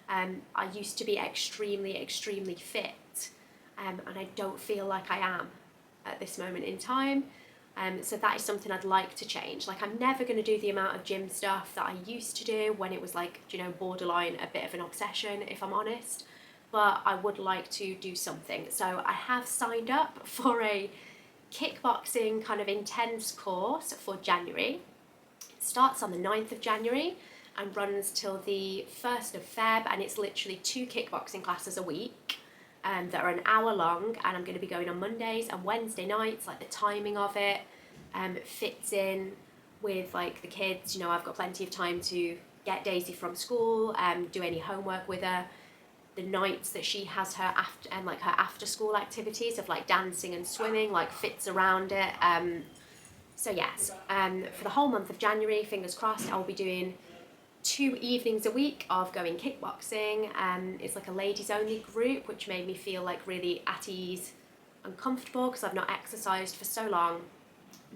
I used to be extremely fit, and I don't feel like I am at this moment in time. So that is something I'd like to change. I'm never going to do the amount of gym stuff that I used to do when it was borderline a bit of an obsession, if I'm honest, but I would like to do something. So I have signed up for a kickboxing kind of intense course for January. It starts on the 9th of January and runs till the 1st of Feb, and it's literally 2 kickboxing classes a week. That are an hour long, and I'm going to be going on Mondays and Wednesday nights. The timing of it fits in with the kids. I've got plenty of time to get Daisy from school, do any homework with her. The nights that she has her after school activities of dancing and swimming fits around it. So yes, for the whole month of January, fingers crossed, I'll be doing 2 evenings a week of going kickboxing. It's a ladies only group, which made me feel really at ease and comfortable, because I've not exercised for so long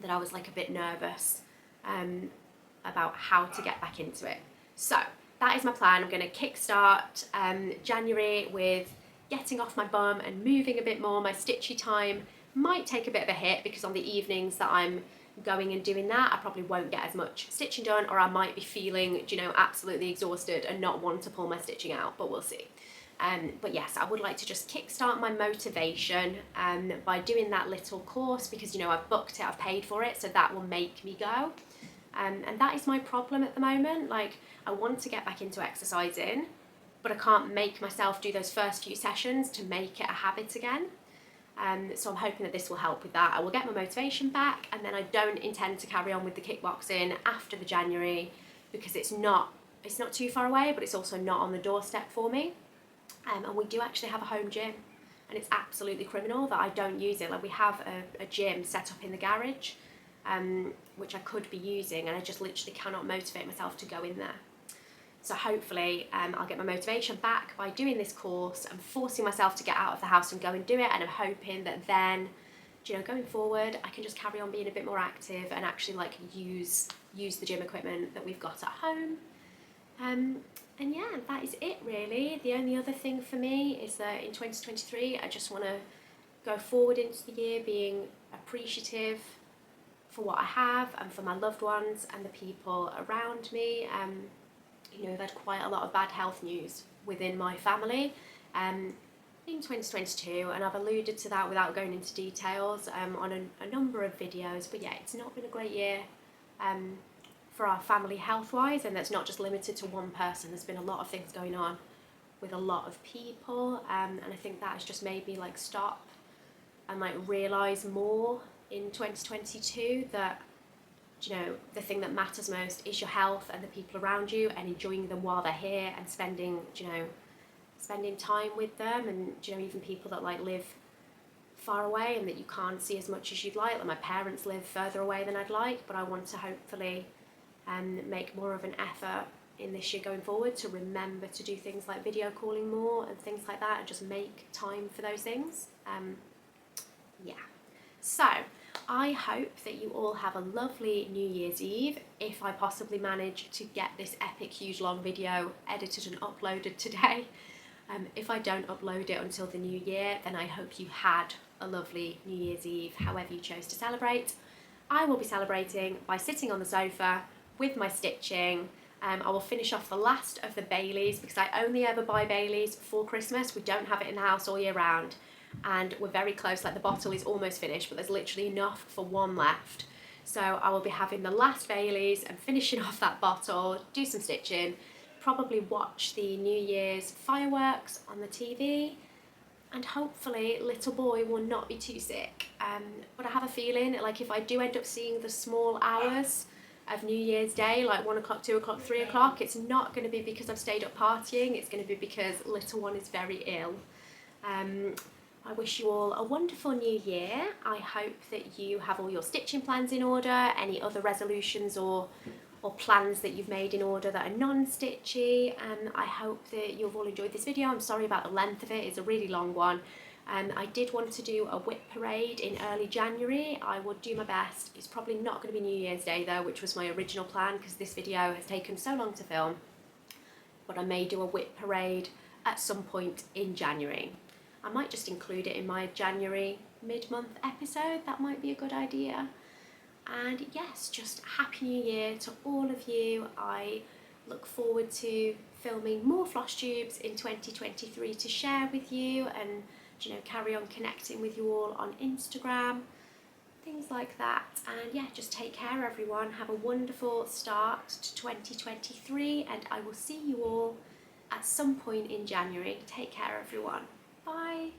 that I was a bit nervous about how to get back into it. So that is my plan. I'm going to kickstart January with getting off my bum and moving a bit more. My stitchy time might take a bit of a hit, because on the evenings that I'm going and doing that, I probably won't get as much stitching done, or I might be feeling, absolutely exhausted and not want to pull my stitching out, but we'll see. But yes, I would like to just kickstart my motivation by doing that little course, because I've booked it, I've paid for it, so that will make me go. And that is my problem at the moment. I want to get back into exercising, but I can't make myself do those first few sessions to make it a habit again. So I'm hoping that this will help with that. I will get my motivation back, and then I don't intend to carry on with the kickboxing after the January, because it's not too far away, but it's also not on the doorstep for me. And we do actually have a home gym, and it's absolutely criminal that I don't use it. We have a gym set up in the garage, which I could be using, and I just literally cannot motivate myself to go in there. So hopefully I'll get my motivation back by doing this course and forcing myself to get out of the house and go and do it. And I'm hoping that then, going forward, I can just carry on being a bit more active and actually use the gym equipment that we've got at home. And yeah, that is it really. The only other thing for me is that in 2023 I just want to go forward into the year being appreciative for what I have and for my loved ones and the people around me. You know, we've had quite a lot of bad health news within my family in 2022, and I've alluded to that without going into details on a number of videos. But yeah, it's not been a great year for our family health-wise, and that's not just limited to one person. There's been a lot of things going on with a lot of people, and I think that has just made me like stop and like realise more in 2022 that, you know, the thing that matters most is your health and the people around you, and enjoying them while they're here, and spending time with them, and, you know, even people that like live far away and that you can't see as much as you'd like my parents live further away than I'd like, but I want to hopefully make more of an effort in this year going forward to remember to do things like video calling more and things like that, and just make time for those things. Yeah, so I hope that you all have a lovely New Year's Eve, if I possibly manage to get this epic huge long video edited and uploaded today. If I don't upload it until the new year, then I hope you had a lovely New Year's Eve, however you chose to celebrate. I will be celebrating by sitting on the sofa with my stitching. I will finish off the last of the Baileys, because I only ever buy Baileys for Christmas. We don't have it in the house all year round, and we're very close, like the bottle is almost finished, but there's literally enough for one left. So I will be having the last Baileys and finishing off that bottle, do some stitching, probably watch the New Year's fireworks on the TV, and hopefully little boy will not be too sick. But I have a feeling, like, if I do end up seeing the small hours of New Year's Day, like 1 o'clock, 2 o'clock, 3 o'clock, it's not going to be because I've stayed up partying, it's going to be because little one is very ill. I wish you all a wonderful new year. I hope that you have all your stitching plans in order, any other resolutions or plans that you've made in order that are non-stitchy, and I hope that you've all enjoyed this video. I'm sorry about the length of it, it's a really long one. I did want to do a WIP parade in early January. I will do my best. It's probably not going to be New Year's Day though, which was my original plan, because this video has taken so long to film. But I may do a WIP parade at some point in January. I might just include it in my January mid-month episode. That might be a good idea. And yes, just Happy New Year to all of you. I look forward to filming more Flosstubes in 2023 to share with you, and, you know, carry on connecting with you all on Instagram, things like that. And yeah, just take care everyone. Have a wonderful start to 2023, and I will see you all at some point in January. Take care everyone. Bye.